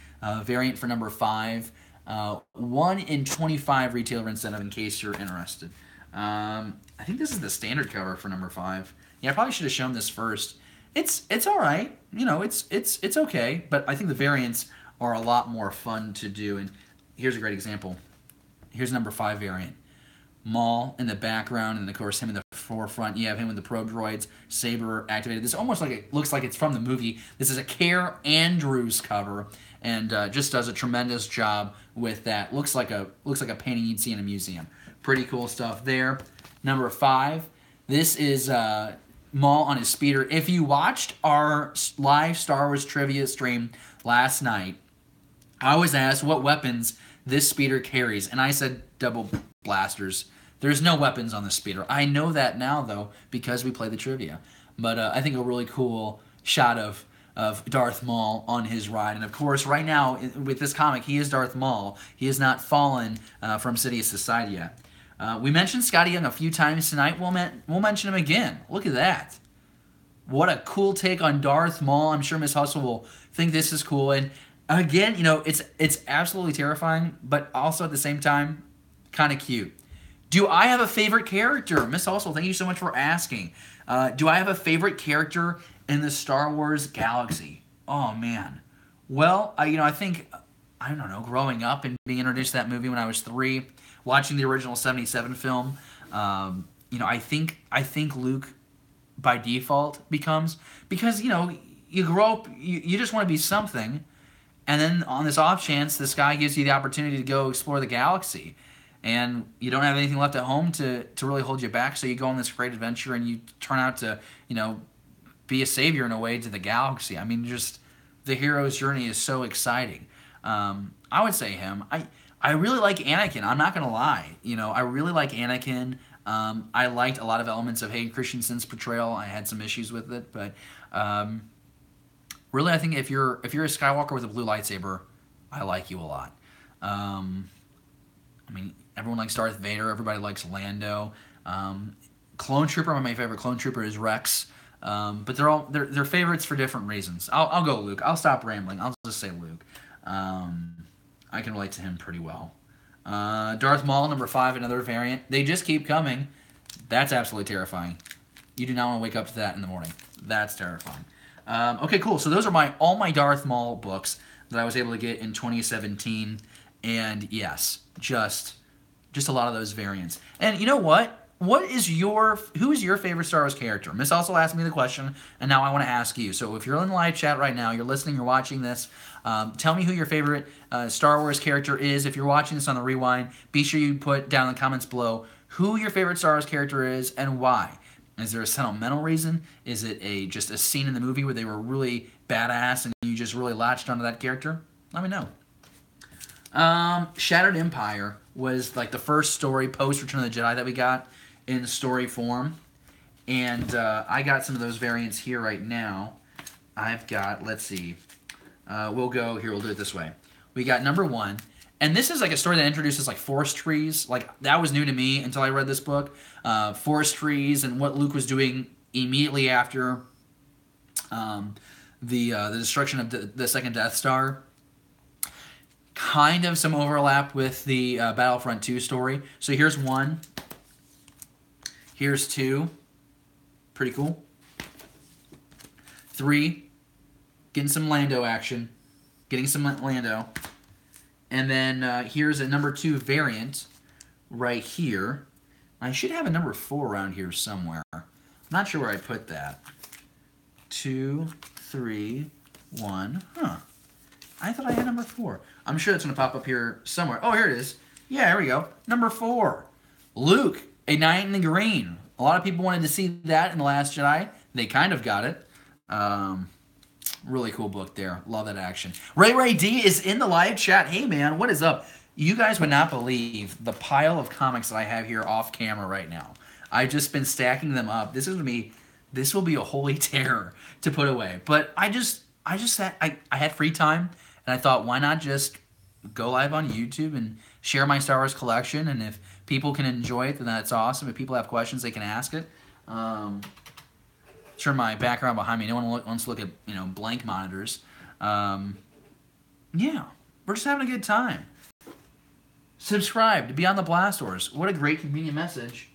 variant for #5. 1 in 25 retailer incentive in case you're interested. I think this is the standard cover for #5. Yeah, I probably should have shown this first. It's all right. It's okay, but I think the variants are a lot more fun to do. And here's a great example. Here's #5 variant. Maul in the background, and of course him in the forefront. You have him with the probe droids, saber activated. This almost like it looks like it's from the movie. This is a Care Andrews cover, and just does a tremendous job with that. Looks like a painting you'd see in a museum. Pretty cool stuff there. #5. This is Maul on his speeder. If you watched our live Star Wars trivia stream last night, I was asked what weapons this speeder carries, and I said double blasters. There's no weapons on the speeder. I know that now, though, because we play the trivia. But I think a really cool shot of Darth Maul on his ride. And, of course, right now, with this comic, he is Darth Maul. He has not fallen from Sidious' side yet. We mentioned Scotty Young a few times tonight. We'll mention him again. Look at that. What a cool take on Darth Maul. I'm sure Miss Hustle will think this is cool. And, again, it's absolutely terrifying, but also at the same time, kind of cute. Do I have a favorite character? Miss Hustle, thank you so much for asking. Do I have a favorite character in the Star Wars galaxy? Oh, man. Well, I think, I don't know, growing up and being introduced to that movie when I was 3, watching the original 77 film, I think Luke by default becomes, because, you grow up, you just want to be something, And then on this off chance, this guy gives you the opportunity to go explore the galaxy. And you don't have anything left at home to really hold you back, so you go on this great adventure and you turn out to, be a savior in a way to the galaxy. I mean, just the hero's journey is so exciting. I would say him. I really like Anakin. I'm not going to lie. I really like Anakin. I liked a lot of elements of Hayden Christensen's portrayal. I had some issues with it, but really, I think if you're a Skywalker with a blue lightsaber, I like you a lot. I mean, everyone likes Darth Vader. Everybody likes Lando. Clone Trooper, my favorite clone trooper is Rex. But they're favorites for different reasons. I'll go Luke. I'll stop rambling. I'll just say Luke. I can relate to him pretty well. Darth Maul, number 5, another variant. They just keep coming. That's absolutely terrifying. You do not want to wake up to that in the morning. That's terrifying. Okay, cool. So those are all my Darth Maul books that I was able to get in 2017. And yes, just a lot of those variants. And you know what? Who is your favorite Star Wars character? Miss also asked me the question, and now I want to ask you. So if you're in the live chat right now, you're listening, you're watching this, tell me who your favorite Star Wars character is. If you're watching this on the rewind, be sure you put down in the comments below who your favorite Star Wars character is and why. Is there a sentimental reason? Is it just a scene in the movie where they were really badass and you just really latched onto that character? Let me know. Shattered Empire was like the first story post Return of the Jedi that we got in story form, and I got some of those variants here right now. I've got, let's see, we'll do it this way. We got number 1, and this is like a story that introduces like forest trees. Like, that was new to me until I read this book. Forest trees and what Luke was doing immediately after the destruction of the second Death Star. Kind of some overlap with the Battlefront 2 story. So here's 1. Here's 2. Pretty cool. 3. Getting some Lando action. Getting some Lando. And then here's a number 2 variant right here. I should have a number 4 around here somewhere. I'm not sure where I put that. 2, 3, 1. Huh. I thought I had number 4. I'm sure it's going to pop up here somewhere. Oh, here it is. Yeah, here we go. Number 4. Luke, a Knight in the Green. A lot of people wanted to see that in The Last Jedi. They kind of got it. Really cool book there. Love that action. Ray D is in the live chat. Hey, man, what is up? You guys would not believe the pile of comics that I have here off camera right now. I've just been stacking them up. This will be a holy terror to put away. But I had free time, and I thought, why not just go live on YouTube and share my Star Wars collection? And if people can enjoy it, then that's awesome. If people have questions, they can ask it. Turn my background behind me. No one wants to look at blank monitors. Yeah, we're just having a good time. Subscribe to Beyond the Blast Doors. What a great convenient message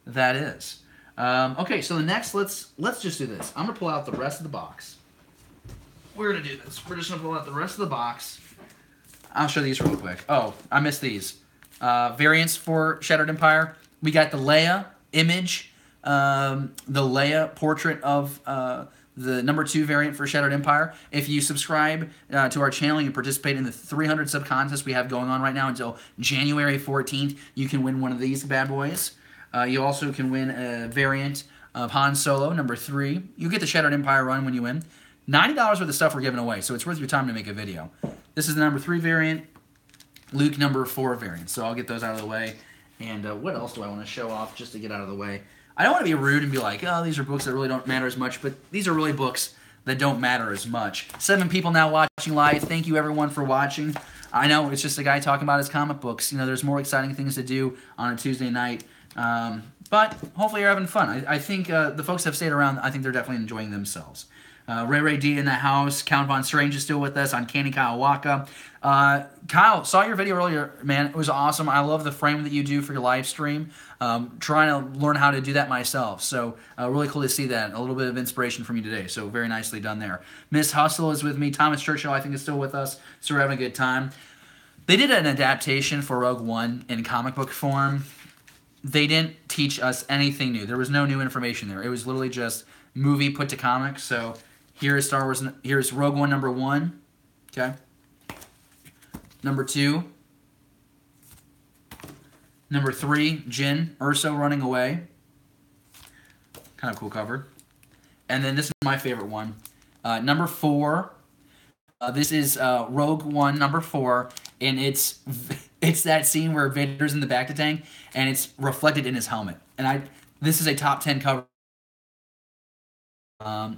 that is. Okay, so the next, let's just do this. I'm gonna pull out the rest of the box. We're going to do this. We're just going to pull out the rest of the box. I'll show these real quick. Oh, I missed these. Variants for Shattered Empire. We got the Leia image, the Leia portrait of the number 2 variant for Shattered Empire. If you subscribe to our channel and you participate in the 300 sub contest we have going on right now until January 14th, you can win one of these bad boys. You also can win a variant of Han Solo, number 3. You get the Shattered Empire run when you win. $90 worth of stuff we're giving away, so it's worth your time to make a video. This is the number 3 variant, Luke number 4 variant, so I'll get those out of the way. And what else do I want to show off just to get out of the way? I don't want to be rude and be like, oh, these are books that really don't matter as much, but these are really books that don't matter as much. 7 people now watching live. Thank you, everyone, for watching. I know it's just a guy talking about his comic books. There's more exciting things to do on a Tuesday night. But hopefully you're having fun. I think the folks that have stayed around, I think they're definitely enjoying themselves. Ray D in the house. Count Von Strange is still with us. Uncanny Kyle Waka. Kyle, saw your video earlier, man. It was awesome. I love the frame that you do for your live stream. Trying to learn how to do that myself. So really cool to see that. A little bit of inspiration from you today. So very nicely done there. Miss Hustle is with me. Thomas Churchill, I think, is still with us. So we're having a good time. They did an adaptation for Rogue One in comic book form. They didn't teach us anything new. There was no new information there. It was literally just movie put to comics. So here is Star Wars. Here's Rogue One number 1. Okay. Number 2. Number 3, Jyn Erso running away. Kind of cool cover. And then this is my favorite one. Number 4. This is Rogue One number 4, and it's that scene where Vader's in the back of the tank, and it's reflected in his helmet. And this is a top 10 cover.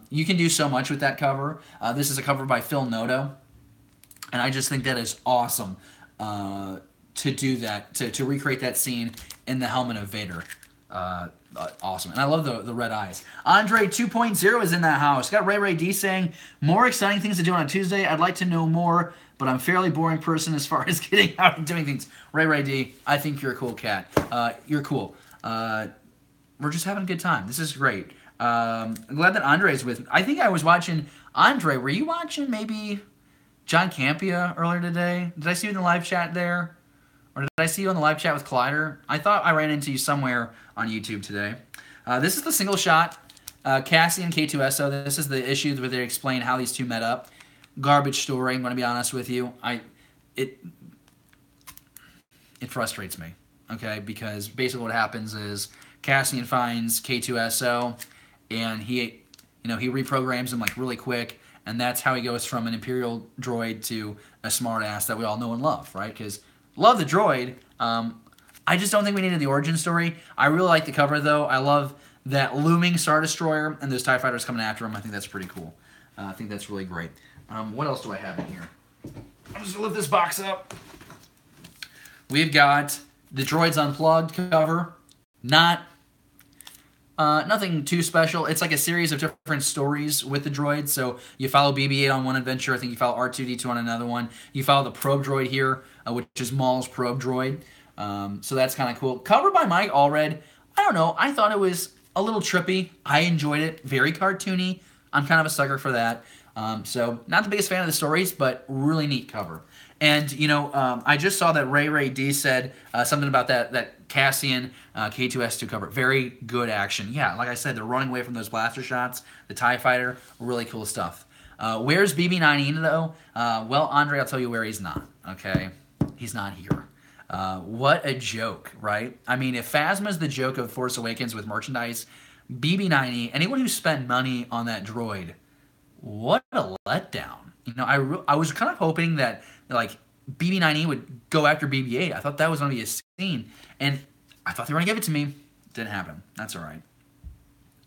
You can do so much with that cover. This is a cover by Phil Noto, and I just think that is awesome to do that, to recreate that scene in the helmet of Vader. Awesome. And I love the red eyes. Andre 2.0 is in that house. Got Ray D saying, more exciting things to do on a Tuesday. I'd like to know more, but I'm a fairly boring person as far as getting out and doing things. Ray D, I think you're a cool cat. You're cool. We're just having a good time. This is great. I'm glad that Andre's with me. I think I was watching... Andre, were you watching maybe John Campia earlier today? Did I see you in the live chat there? Or did I see you on the live chat with Collider? I thought I ran into you somewhere on YouTube today. This is the single shot. Cassian K2SO. This is the issue where they explain how these two met up. Garbage story, I'm going to be honest with you. It frustrates me, okay? Because basically what happens is Cassian finds K2SO, and he reprograms him like really quick, and that's how he goes from an Imperial droid to a smartass that we all know and love, right? Because love the droid. I just don't think we needed the origin story. I really like the cover, though. I love that looming Star Destroyer and those TIE Fighters coming after him. I think that's pretty cool. I think that's really great. What else do I have in here? I'm just going to lift this box up. We've got the Droids Unplugged cover. Nothing too special. It's like a series of different stories with the droids. So you follow BB-8 on one adventure. I think you follow R2-D2 on another one. You follow the probe droid here, which is Maul's probe droid. So that's kind of cool. Covered by Mike Allred. I don't know. I thought it was a little trippy. I enjoyed it. Very cartoony. I'm kind of a sucker for that. So not the biggest fan of the stories, but really neat cover. And, I just saw that Ray D said something about that Cassian K2S2 cover. Very good action. Yeah, like I said, they're running away from those blaster shots. The TIE Fighter, really cool stuff. Where's BB-9E, though? Well, Andre, I'll tell you where he's not, okay? He's not here. What a joke, right? I mean, if Phasma's the joke of Force Awakens with merchandise, BB-9E, anyone who spent money on that droid, what a letdown. I was kind of hoping that, like, BB-9E would go after BB-8. I thought that was going to be a scene, and I thought they were going to give it to me. Didn't happen. That's all right.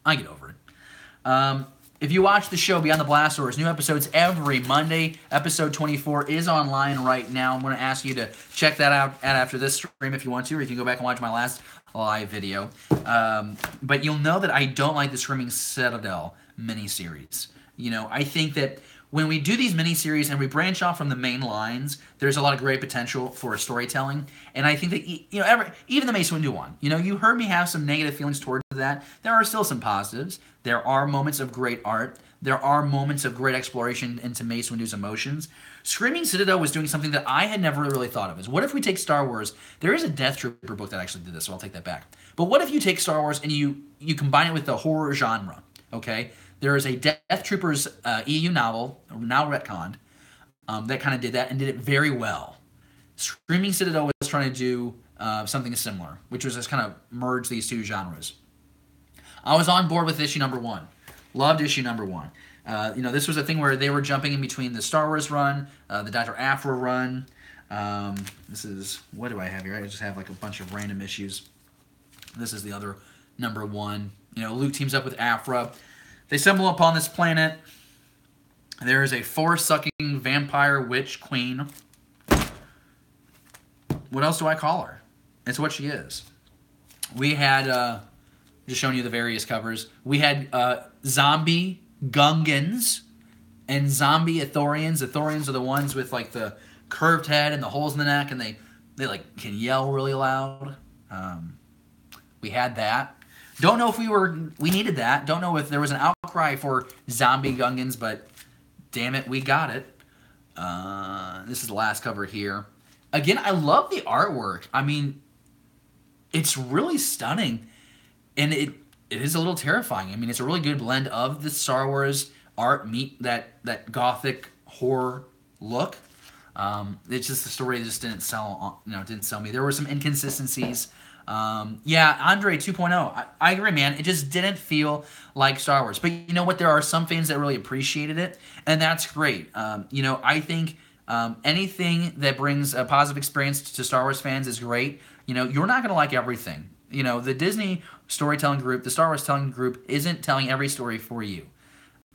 I get over it. If you watch the show Beyond the Blast Doors, new episodes every Monday. Episode 24 is online right now. I'm going to ask you to check that out after this stream if you want to, or you can go back and watch my last live video. But you'll know that I don't like the Screaming Citadel miniseries. I think that when we do these miniseries and we branch off from the main lines, there's a lot of great potential for storytelling. And I think that, even the Mace Windu one, you heard me have some negative feelings towards that. There are still some positives. There are moments of great art. There are moments of great exploration into Mace Windu's emotions. Screaming Citadel was doing something that I had never really thought of. Is what if we take Star Wars? There is a Death Trooper book that actually did this, so I'll take that back. But what if you take Star Wars and you combine it with the horror genre, okay? There is a Death Troopers EU novel, now retconned, that kind of did that and did it very well. Screaming Citadel was trying to do something similar, which was just kind of merge these two genres. I was on board with issue number 1. Loved issue number 1. This was a thing where they were jumping in between the Star Wars run, the Dr. Aphra run. This is, what do I have here? I just have like a bunch of random issues. This is the other number 1. Luke teams up with Aphra. They stumble upon this planet. There is a force-sucking vampire witch queen. What else do I call her? It's what she is. We had, just showing you the various covers, we had zombie Gungans and zombie Ithorians. Ithorians are the ones with like the curved head and the holes in the neck, and they like can yell really loud. We had that. Don't know if we needed that. Don't know if there was an outcry for zombie Gungans, but damn it, we got it. This is the last cover here. Again, I love the artwork. I mean, it's really stunning, and it is a little terrifying. I mean, it's a really good blend of the Star Wars art meet that gothic horror look. It's just the story just didn't sell, didn't sell me. There were some inconsistencies. Yeah, Andre 2.0. I agree, man. It just didn't feel like Star Wars. But you know what? There are some fans that really appreciated it, and that's great. I think anything that brings a positive experience to Star Wars fans is great. You're not going to like everything. The Disney storytelling group, the Star Wars telling group, isn't telling every story for you.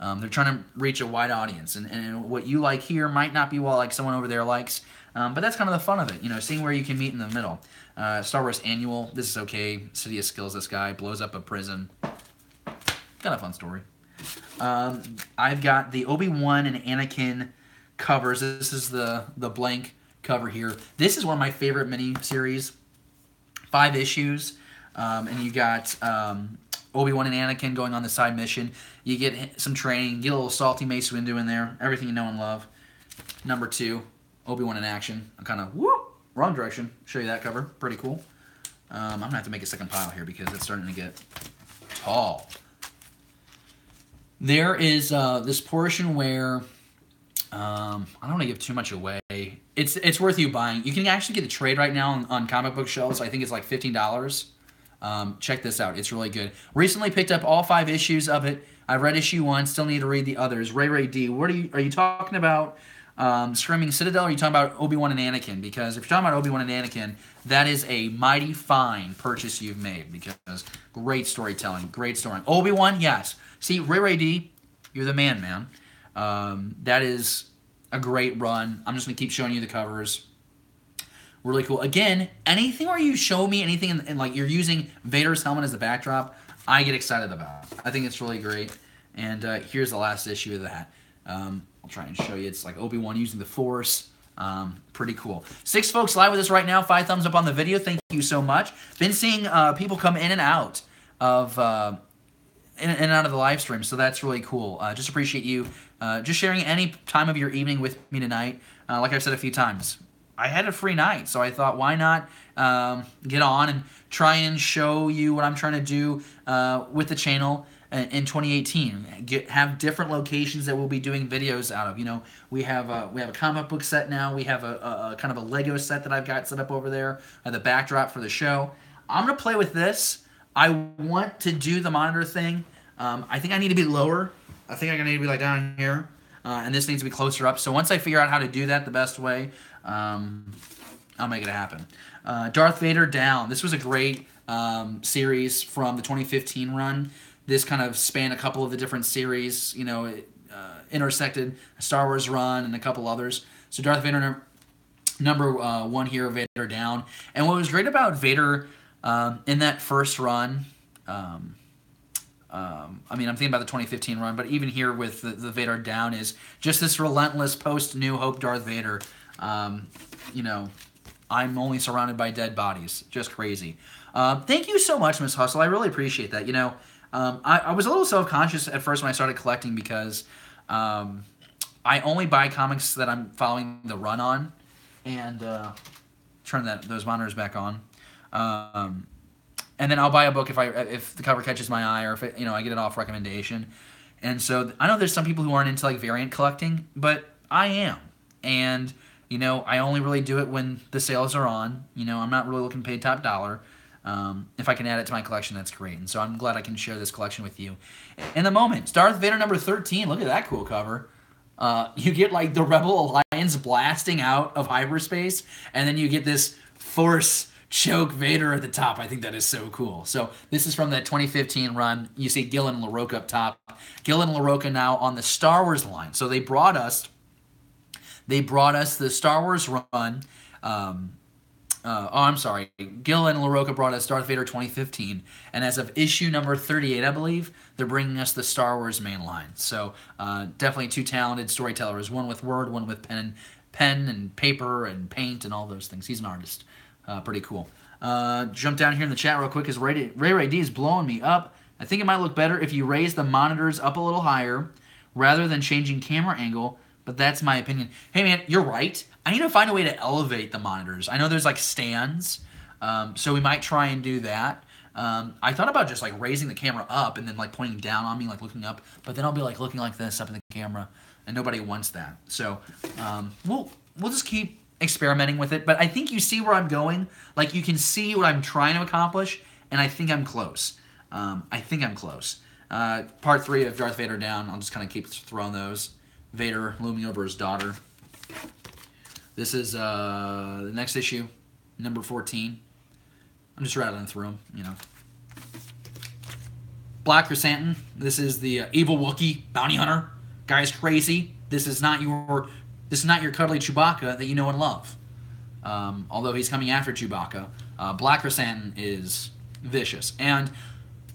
They're trying to reach a wide audience, and what you like here might not be what like someone over there likes. But that's kind of the fun of it, seeing where you can meet in the middle. Star Wars Annual, this is okay. Sidious kills this guy, blows up a prison. Kind of fun story. I've got the Obi-Wan and Anakin covers. This is the blank cover here. This is one of my favorite mini-series. 5 issues. And you got Obi-Wan and Anakin going on the side mission. You get some training, get a little salty Mace Windu in there. Everything you know and love. Number 2, Obi-Wan in action. I'm kind of, wrong direction. Show you that cover. Pretty cool. I'm going to have to make a second pile here because it's starting to get tall. There is this portion where, I don't want to give too much away. It's worth you buying. You can actually get a trade right now on comic book shelves. I think it's like $15. Check this out. It's really good. Recently picked up all 5 issues of it. I've read issue 1. Still need to read the others. Ray D. What are you talking about? Screaming Citadel? Or are you talking about Obi-Wan and Anakin? Because if you're talking about Obi-Wan and Anakin, that is a mighty fine purchase you've made. Because great storytelling, great story. Obi-Wan, yes. See, Ray D, you're the man. That is a great run. I'm just gonna keep showing you the covers. Really cool. Again, anything where you show me anything and like you're using Vader's helmet as the backdrop, I get excited about. I think it's really great. And here's the last issue of that. I'll try and show you. It's like Obi-Wan using the Force. Pretty cool. 6 folks live with us right now. 5 thumbs up on the video. Thank you so much. Been seeing people come in and out of the live stream, so that's really cool. Just appreciate you just sharing any time of your evening with me tonight. Like I've said a few times, I had a free night, so I thought, why not get on and try and show you what I'm trying to do with the channel in 2018. Have different locations that we'll be doing videos out of. We have a comic book set now. We have a kind of a Lego set that I've got set up over there, the backdrop for the show. I'm gonna play with this. I want to do the monitor thing. I think I need to be lower. I think I need to be like down here. And this needs to be closer up. So once I figure out how to do that the best way, I'll make it happen. Darth Vader Down. This was a great series from the 2015 run. This kind of spanned a couple of the different series. It intersected a Star Wars run and a couple others. So Darth Vader number 1 here, Vader Down. And what was great about Vader in that first run, I'm thinking about the 2015 run, but even here with the Vader Down is just this relentless post-New Hope Darth Vader. I'm only surrounded by dead bodies. Just crazy. Thank you so much, Miss Hustle. I really appreciate that. I was a little self-conscious at first when I started collecting because I only buy comics that I'm following the run on. And turn those monitors back on. And then I'll buy a book if the cover catches my eye or if I get it off recommendation. And so I know there's some people who aren't into like variant collecting, but I am. And I only really do it when the sales are on. I'm not really looking to pay top dollar. If I can add it to my collection, that's great. And so I'm glad I can share this collection with you. In the moment, Darth Vader number 13. Look at that cool cover. You get like the Rebel Alliance blasting out of hyperspace, and then you get this Force choke Vader at the top. I think that is so cool. So this is from that 2015 run. You see Gillen and LaRocca up top. Gillen and LaRocca now on the Star Wars line. So they brought us the Star Wars run. I'm sorry. Gillen and LaRocca brought us Darth Vader 2015. And as of issue number 38, I believe, they're bringing us the Star Wars main line. So definitely 2 talented storytellers. One with word, one with pen and paper and paint and all those things. He's an artist. Pretty cool. Jump down here in the chat real quick because Ray D is blowing me up. I think it might look better if you raise the monitors up a little higher rather than changing camera angle, but that's my opinion. Hey man, you're right. I need to find a way to elevate the monitors. I know there's like stands, so we might try and do that. I thought about just like raising the camera up and then like pointing down on me, like looking up, but then I'll be like looking like this up in the camera, and nobody wants that. So we'll just keep experimenting with it. But I think you see where I'm going. Like, you can see what I'm trying to accomplish, and I think I'm close. Part 3 of Darth Vader Down. I'll just kind of keep throwing those. Vader looming over his daughter. This is the next issue, number 14. I'm just rattling through them, you know. Black Chrysanthemum. This is the evil Wookiee bounty hunter. Guy's crazy. This is not your cuddly Chewbacca that you know and love. Although he's coming after Chewbacca. Black Chrysanthemum is vicious. And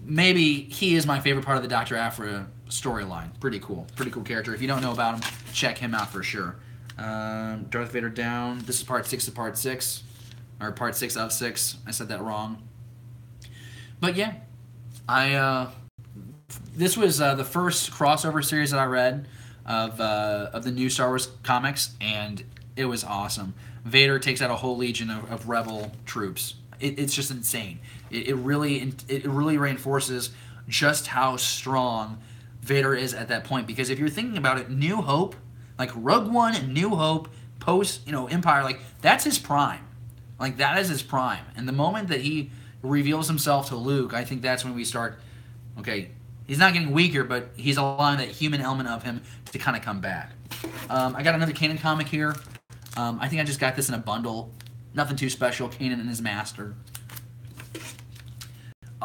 maybe he is my favorite part of the Dr. Aphra storyline. Pretty cool character. If you don't know about him, check him out for sure. Darth Vader Down. This is part 6 of part 6. Or part 6 of 6. I said that wrong. But yeah, this was the first crossover series that I read of the new Star Wars comics, and it was awesome. Vader takes out a whole legion of rebel troops. It's just insane. It really reinforces just how strong Vader is at that point. Because if you're thinking about it, New Hope, like Rogue One and New Hope, post Empire, like that's his prime. Like that is his prime. And the moment that he reveals himself to Luke, I think that's when we start. Okay, he's not getting weaker, but he's allowing that human element of him to kind of come back. I got another Kanan comic here. I think I just got this in a bundle. Nothing too special. Kanan and his master.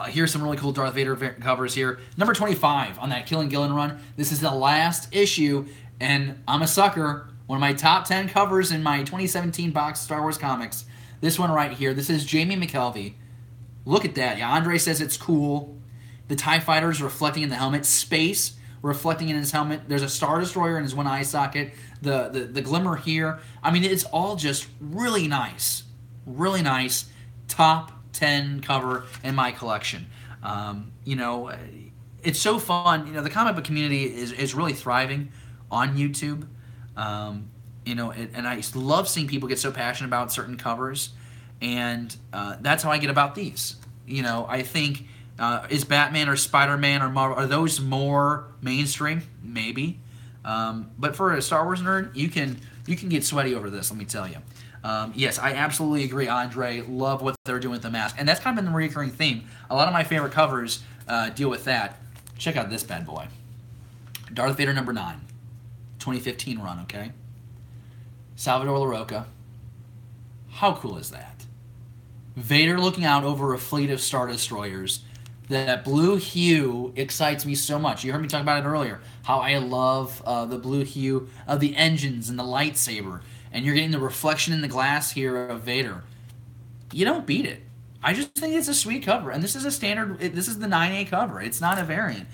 Here's some really cool Darth Vader covers here. Number 25 on that Killing Gillen run. This is the last issue, and I'm a sucker. One of my top 10 covers in my 2017 box Star Wars comics. This one right here. This is Jamie McKelvey. Look at that. Yeah, Andre says it's cool. The TIE fighters reflecting in the helmet. Space reflecting in his helmet. There's a Star Destroyer in his one eye socket. The glimmer here. I mean, it's all just really nice. Really nice. Top 10 cover in my collection. It's so fun. The comic book community is really thriving on YouTube. And I love seeing people get so passionate about certain covers. And that's how I get about these. I think, is Batman or Spider-Man or Marvel, are those more mainstream? Maybe. But for a Star Wars nerd, you can get sweaty over this, let me tell you. Yes, I absolutely agree, Andre. Love what they're doing with the mask. And that's kind of been the recurring theme. A lot of my favorite covers deal with that. Check out this bad boy. Darth Vader number 9. 2015 run, okay? Salvador LaRocca. How cool is that? Vader looking out over a fleet of Star Destroyers. That blue hue excites me so much. You heard me talk about it earlier. How I love the blue hue of the engines and the lightsaber. And you're getting the reflection in the glass here of Vader. You don't beat it. I just think it's a sweet cover. And this is a standard, this is the 9A cover. It's not a variant.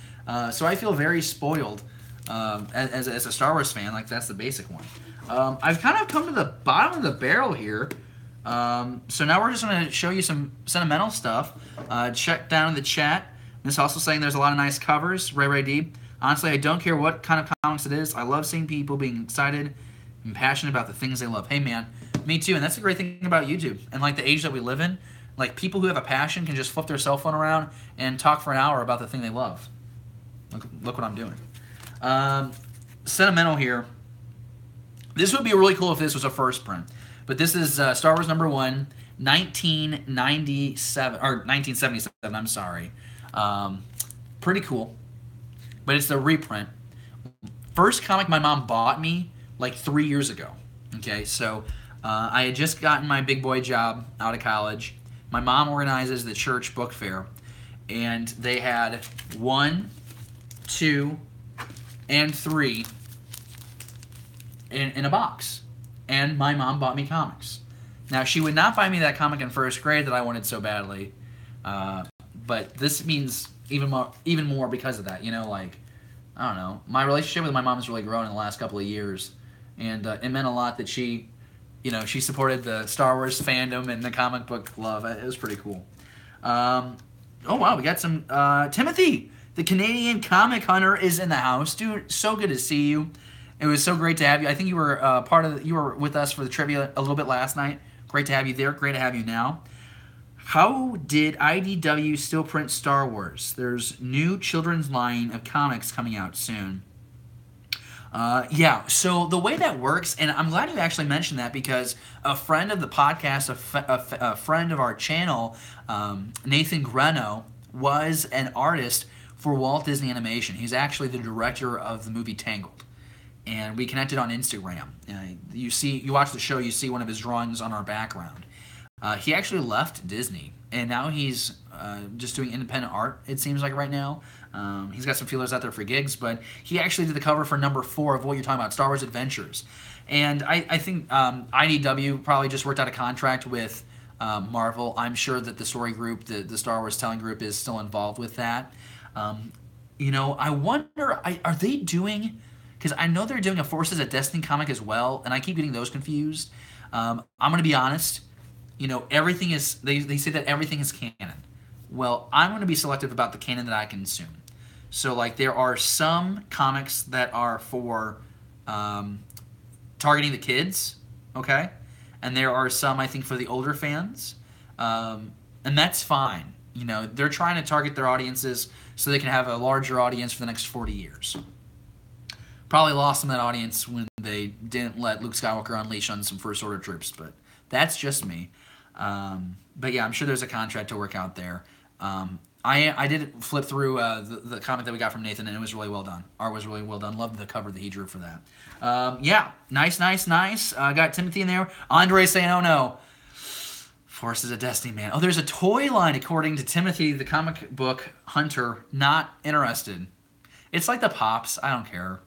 So I feel very spoiled as a Star Wars fan. Like, that's the basic one. I've kind of come to the bottom of the barrel here. So now we're just going to show you some sentimental stuff. Check down in the chat. Miss also saying there's a lot of nice covers. Ray D. Honestly, I don't care what kind of comics it is. I love seeing people being excited and passionate about the things they love. Hey, man, me too. And that's the great thing about YouTube. And, like, the age that we live in, like, people who have a passion can just flip their cell phone around and talk for an hour about the thing they love. Look what I'm doing. Sentimental here. This would be really cool if this was a first print. But this is Star Wars number 1, 1997, or 1977, I'm sorry. Pretty cool. But it's the reprint. First comic my mom bought me like 3 years ago. Okay, so I had just gotten my big boy job out of college. My mom organizes the church book fair. And they had 1, 2, and 3 in a box. And my mom bought me comics. Now, she would not buy me that comic in first grade that I wanted so badly. But this means even more because of that. I don't know. My relationship with my mom has really grown in the last couple of years. And it meant a lot that she supported the Star Wars fandom and the comic book love. It was pretty cool. Oh, wow. We got some... Timothy, the Canadian comic hunter, is in the house. Dude, so good to see you. It was so great to have you. I think you were you were with us for the trivia a little bit last night. Great to have you there. Great to have you now. How did IDW still print Star Wars? There's new children's line of comics coming out soon. Yeah, so the way that works, and I'm glad you actually mentioned that because a friend of the podcast, a friend of our channel, Nathan Greno, was an artist for Walt Disney Animation. He's actually the director of the movie Tangled. And we connected on Instagram. You watch the show, you see one of his drawings on our background. He actually left Disney, and now he's just doing independent art, it seems like right now. He's got some feelers out there for gigs, but he actually did the cover for number 4 of what you're talking about, Star Wars Adventures. And I think IDW probably just worked out a contract with Marvel. I'm sure that the story group, the Star Wars telling group, is still involved with that. I wonder, are they doing... Because I know they're doing a Forces of Destiny comic as well, and I keep getting those confused. I'm going to be honest. Everything is... They say that everything is canon. Well, I'm going to be selective about the canon that I consume. So, there are some comics that are for targeting the kids, okay? And there are some, I think, for the older fans. And that's fine. They're trying to target their audiences so they can have a larger audience for the next 40 years. Probably lost some of that audience when they didn't let Luke Skywalker unleash on some First Order troops, but that's just me. But yeah, I'm sure there's a contract to work out there. I did flip through the comic that we got from Nathan, and it was really well done. Art was really well done. Loved the cover that he drew for that. Yeah, nice. Got Timothy in there. Andre saying, oh no. Forces of Destiny, man. Oh, there's a toy line, according to Timothy, the comic book hunter. Not interested. It's like the Pops. I don't care.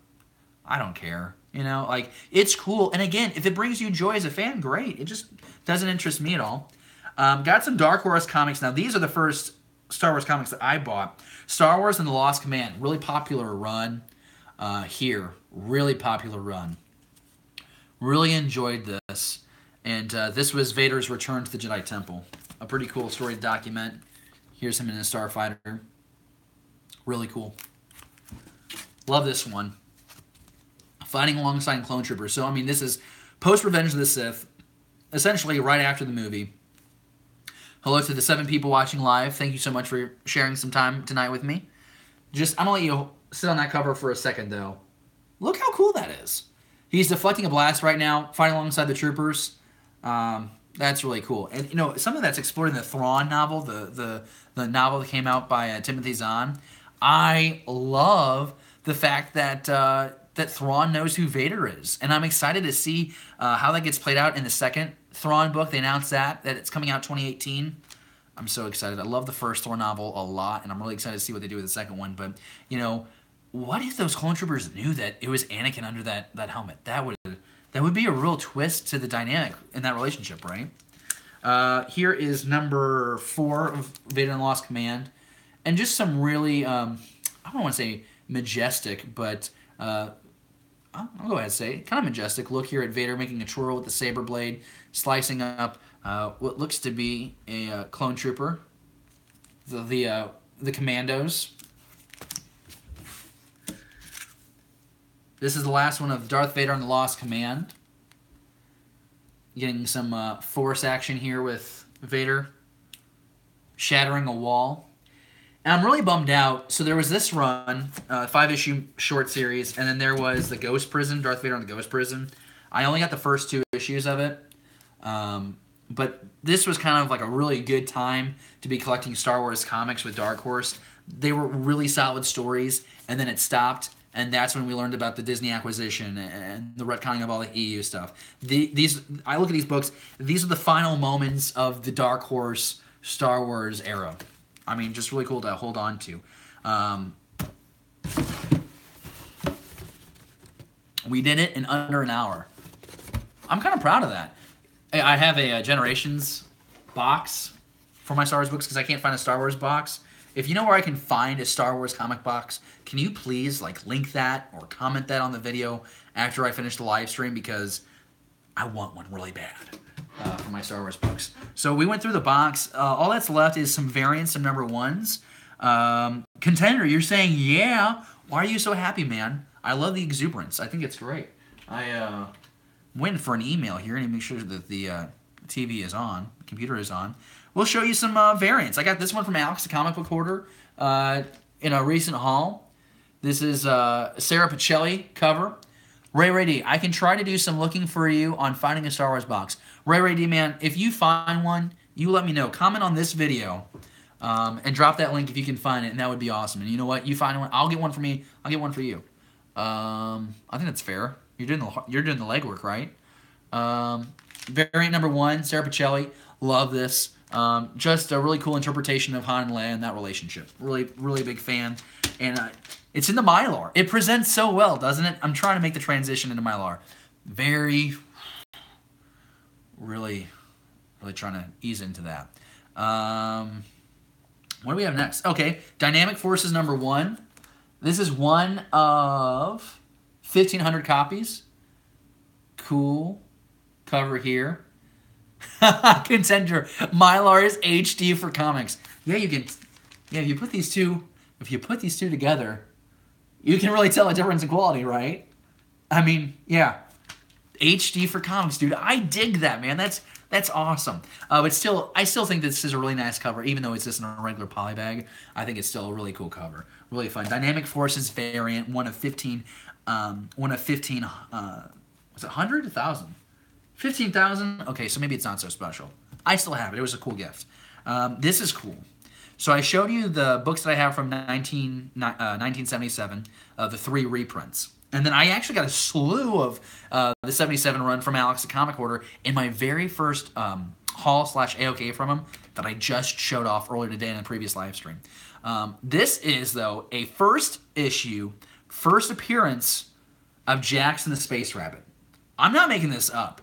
It's cool. And again, if it brings you joy as a fan, great. It just doesn't interest me at all. Got some Dark Horse comics. Now, these are the first Star Wars comics that I bought. Star Wars and the Lost Command. Really popular run here. Really popular run. Really enjoyed this. And this was Vader's return to the Jedi Temple. A pretty cool story to document. Here's him in a starfighter. Really cool. Love this one. Fighting alongside clone troopers. So, this is post-Revenge of the Sith, essentially right after the movie. Hello to the 7 people watching live. Thank you so much for sharing some time tonight with me. I'm going to let you sit on that cover for a second, though. Look how cool that is. He's deflecting a blast right now, fighting alongside the troopers. That's really cool. And, some of that's explored in the Thrawn novel, the novel that came out by Timothy Zahn. I love the fact that... that Thrawn knows who Vader is. And I'm excited to see how that gets played out in the second Thrawn book. They announced that it's coming out 2018. I'm so excited. I love the first Thrawn novel a lot, and I'm really excited to see what they do with the second one. But, what if those clone troopers knew that it was Anakin under that helmet? That would be a real twist to the dynamic in that relationship, right? Here is number 4 of Vader and the Lost Command. And just some really, I don't want to say majestic, but... I'll go ahead and say it. Kind of majestic look here at Vader making a twirl with the saber blade, slicing up what looks to be a clone trooper. The commandos. This is the last one of Darth Vader and the Lost Command. Getting some force action here with Vader shattering a wall. And I'm really bummed out. So there was this run, 5-issue short series, and then there was the Ghost Prison, Darth Vader on the Ghost Prison. I only got the first 2 issues of it. But this was kind of like a really good time to be collecting Star Wars comics with Dark Horse. They were really solid stories, and then it stopped, and that's when we learned about the Disney acquisition and the retconning of all the EU stuff. I look at these books, these are the final moments of the Dark Horse Star Wars era. Just really cool to hold on to. We did it in under an hour. I'm kind of proud of that. I have a Generations box for my Star Wars books because I can't find a Star Wars box. If you know where I can find a Star Wars comic box, can you please link that or comment that on the video after I finish the live stream, because I want one really bad. For my Star Wars books. So we went through the box. All that's left is some variants, some number 1s. Contender, you're saying, yeah. Why are you so happy, man? I love the exuberance. I think it's great. I'm waiting for an email here and make sure that the TV is on, the computer is on. We'll show you some variants. I got this one from Alex, the comic book hoarder, in a recent haul. This is Sarah Pacelli cover. Ray D, I can try to do some looking for you on finding a Star Wars box. Ray D, man, if you find one, you let me know. Comment on this video and drop that link if you can find it, and that would be awesome. And you know what? You find one, I'll get one for me. I'll get one for you. I think that's fair. You're doing the legwork, right? Variant number 1, Sarah Pacelli. Love this. Just a really cool interpretation of Han and Leia and that relationship. Really, really big fan. And it's in the Mylar. It presents so well, doesn't it? I'm trying to make the transition into Mylar. Really trying to ease into that. What do we have next? Okay, Dynamic Forces number 1. This is one of 1,500 copies. Cool. Cover here. Contender. Mylar is HD for comics. Yeah, you can. Yeah, if you put these two together, you can really tell a difference in quality, right? I mean, yeah, HD for comics, dude. I dig that, man. That's awesome. But still, I still think this is a really nice cover, even though it's just in a regular poly bag. I think it's still a really cool cover. Really fun. Dynamic Forces variant, one of 15. Was it 100? 1,000? 15,000? Okay, so maybe it's not so special. I still have it. It was a cool gift. This is cool. So I showed you the books that I have from 1977, the 3 reprints. And then I actually got a slew of the 77 run from Alex, the Comic Hoarder, in my very first haul/AOK from him that I just showed off earlier today in a previous live stream. This is, though, a first appearance of Jackson the Space Rabbit. I'm not making this up.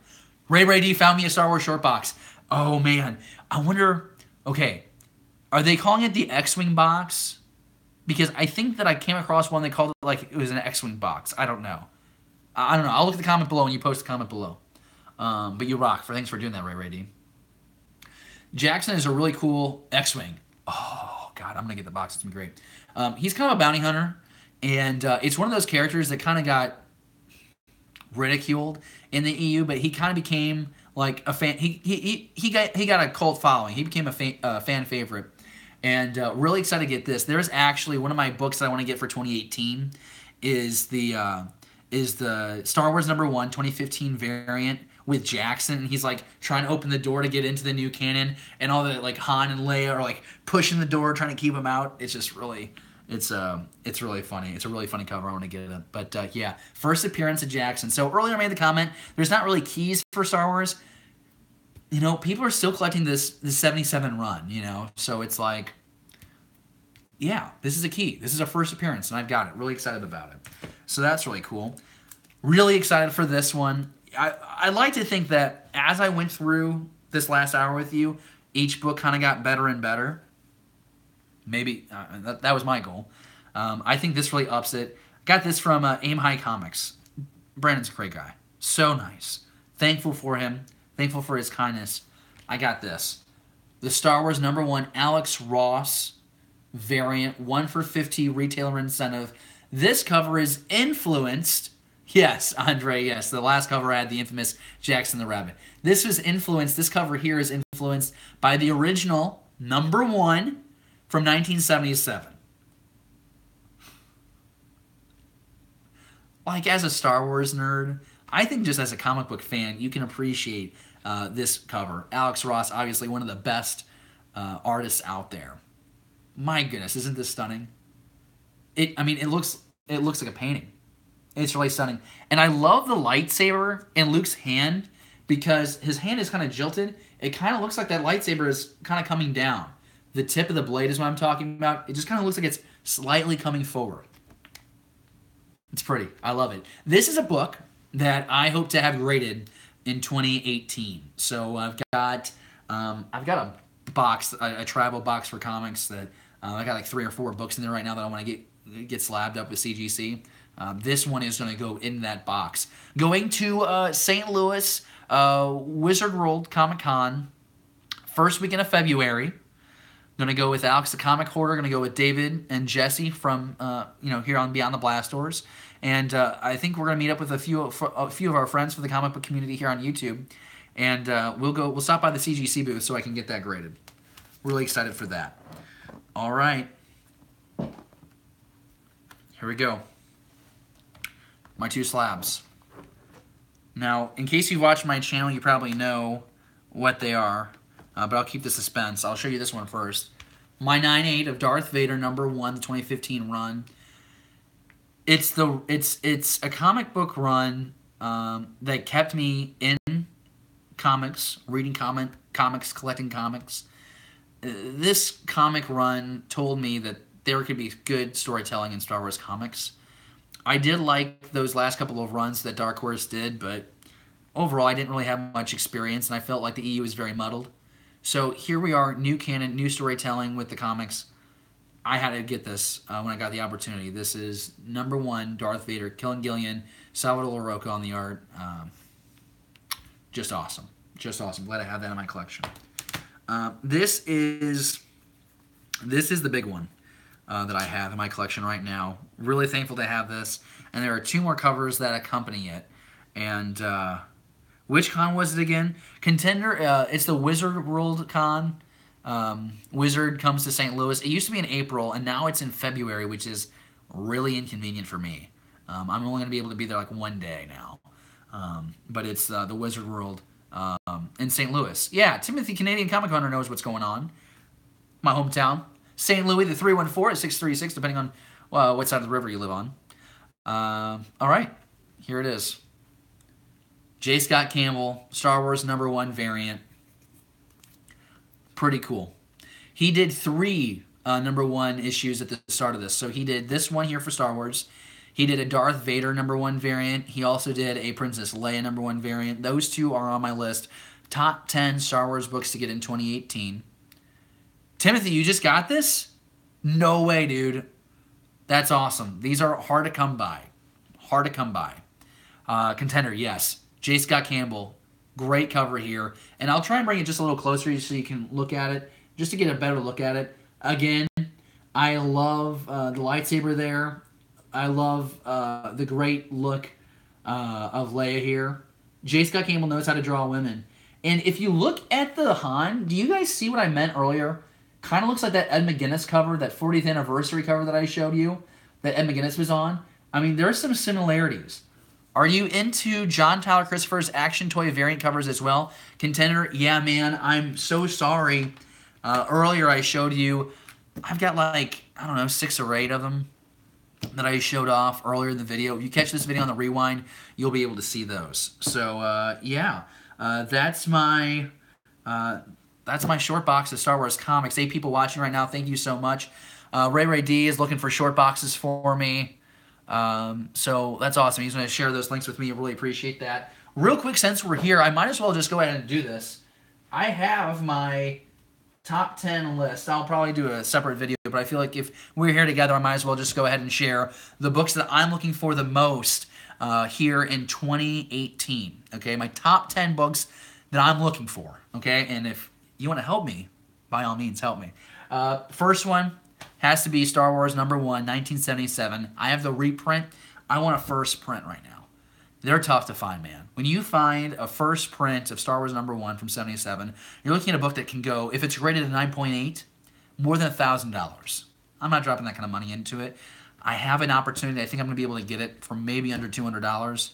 Ray D found me a Star Wars short box. Oh, man. I wonder, okay, are they calling it the X-Wing box? Because I think that I came across one they called it like it was an X-Wing box. I don't know. I don't know. I'll look at the comment below and you post a comment below. But you rock. Thanks for doing that, Ray D. Jackson is a really cool X-Wing. Oh, God. I'm going to get the box. It's going to be great. He's kind of a bounty hunter. And it's one of those characters that kind of got ridiculed in the EU, but he kind of became like a fan. He got a cult following. He became a fan favorite. And really excited to get this. There's actually one of my books that I want to get for 2018 is the Star Wars number 1 2015 variant with Jackson. He's like trying to open the door to get into the new canon, and all the like Han and Leia are like pushing the door trying to keep him out. It's just really it's really funny. It's a really funny cover. I want to get it. But yeah, first appearance of Jackson. So earlier I made the comment, there's not really keys for Star Wars. You know, people are still collecting this 77 run, you know, so it's like, yeah, this is a key. This is a first appearance, and I've got it. Really excited about it. So that's really cool. Really excited for this one. I like to think that as I went through this last hour with you, each book kind of got better and better. Maybe that was my goal. I think this really ups it. Got this from Aim High Comics. Brandon's a great guy. So nice. Thankful for him. Thankful for his kindness. I got this. The Star Wars number 1 Alex Ross variant, 1 for 50 retailer incentive. This cover is influenced. Yes, Andre, yes. The last cover had the infamous Jackson the Rabbit. This cover here is influenced by the original number 1 from 1977. Like, as a Star Wars nerd, I think just as a comic book fan, you can appreciate this cover. Alex Ross, obviously one of the best artists out there. My goodness, isn't this stunning? It looks like a painting. It's really stunning. And I love the lightsaber in Luke's hand because his hand is kind of jilted. It kind of looks like that lightsaber is kind of coming down. The tip of the blade is what I'm talking about. It just kind of looks like it's slightly coming forward. It's pretty. I love it. This is a book that I hope to have graded in 2018. So I've got a box, a travel box for comics that I got like 3 or 4 books in there right now that I want to get slabbed up with CGC. This one is going to go in that box. Going to St. Louis Wizard World Comic Con, first weekend of February. Going to go with Alex the Comic Hoarder. Going to go with David and Jesse from here on Beyond the Blast Doors. And I think we're going to meet up with a few of our friends from the comic book community here on YouTube. And we'll stop by the CGC booth so I can get that graded. Really excited for that. All right. Here we go. My 2 slabs. Now, in case you've watched my channel, you probably know what they are, but I'll keep the suspense. I'll show you this one first. My 9/8 of Darth Vader #1, the 2015 run. It's a comic book run that kept me in comics, reading comics, collecting comics. This comic run told me that there could be good storytelling in Star Wars comics. I did like those last couple of runs that Dark Horse did, but overall I didn't really have much experience, and I felt like the EU was very muddled. So here we are, new canon, new storytelling with the comics. I had to get this when I got the opportunity. This is #1, Darth Vader, Killen Gillian, Salvador Larroca on the art. Just awesome. Just awesome. Glad I have that in my collection. This is the big one that I have in my collection right now. Really thankful to have this. And there are 2 more covers that accompany it. And which con was it again? Contender, it's the Wizard World Con. Wizard comes to St. Louis. It used to be in April, and now it's in February, which is really inconvenient for me. I'm only going to be able to be there like one day now. But it's the Wizard World in St. Louis. Yeah, Timothy, Canadian Comic Hunter, knows what's going on. My hometown. St. Louis, the 314 is 636, depending on what side of the river you live on. All right, here it is. J. Scott Campbell, Star Wars #1 variant. Pretty cool. He did 3 #1 issues at the start of this. So he did this one here for Star Wars. He did a Darth Vader #1 variant. He also did a Princess Leia #1 variant. Those 2 are on my list. Top 10 Star Wars books to get in 2018. Timothy, you just got this? No way, dude. That's awesome. These are hard to come by. Hard to come by. Contender, yes. J. Scott Campbell. Great cover here. And I'll try and bring it just a little closer so you can look at it, just to get a better look at it. Again, I love the lightsaber there. I love the great look of Leia here. J. Scott Campbell knows how to draw women. And if you look at the Han, do you guys see what I meant earlier? Kind of looks like that Ed McGuinness cover, that 40th anniversary cover that I showed you, that Ed McGuinness was on. I mean, there's some similarities. Are you into John Tyler Christopher's action toy variant covers as well? Contender, yeah, man, I'm so sorry. Earlier I showed you, I've got like, I don't know, 6 or 8 of them that I showed off earlier in the video. If you catch this video on the rewind, you'll be able to see those. So, yeah, that's my short box of Star Wars comics. 8 people watching right now, thank you so much. Ray D is looking for short boxes for me. So that's awesome. He's going to share those links with me. I really appreciate that. Real quick, since we're here, I might as well just go ahead and do this. I have my top 10 list. I'll probably do a separate video, but I feel like if we're here together, I might as well just go ahead and share the books that I'm looking for the most here in 2018. Okay, my top 10 books that I'm looking for. Okay, and if you want to help me, by all means, help me. First one has to be Star Wars #1, 1977. I have the reprint. I want a first print right now. They're tough to find, man. When you find a first print of Star Wars #1 from 77, you're looking at a book that can go, if it's rated a 9.8, more than $1,000. I'm not dropping that kind of money into it. I have an opportunity. I think I'm going to be able to get it for maybe under $200.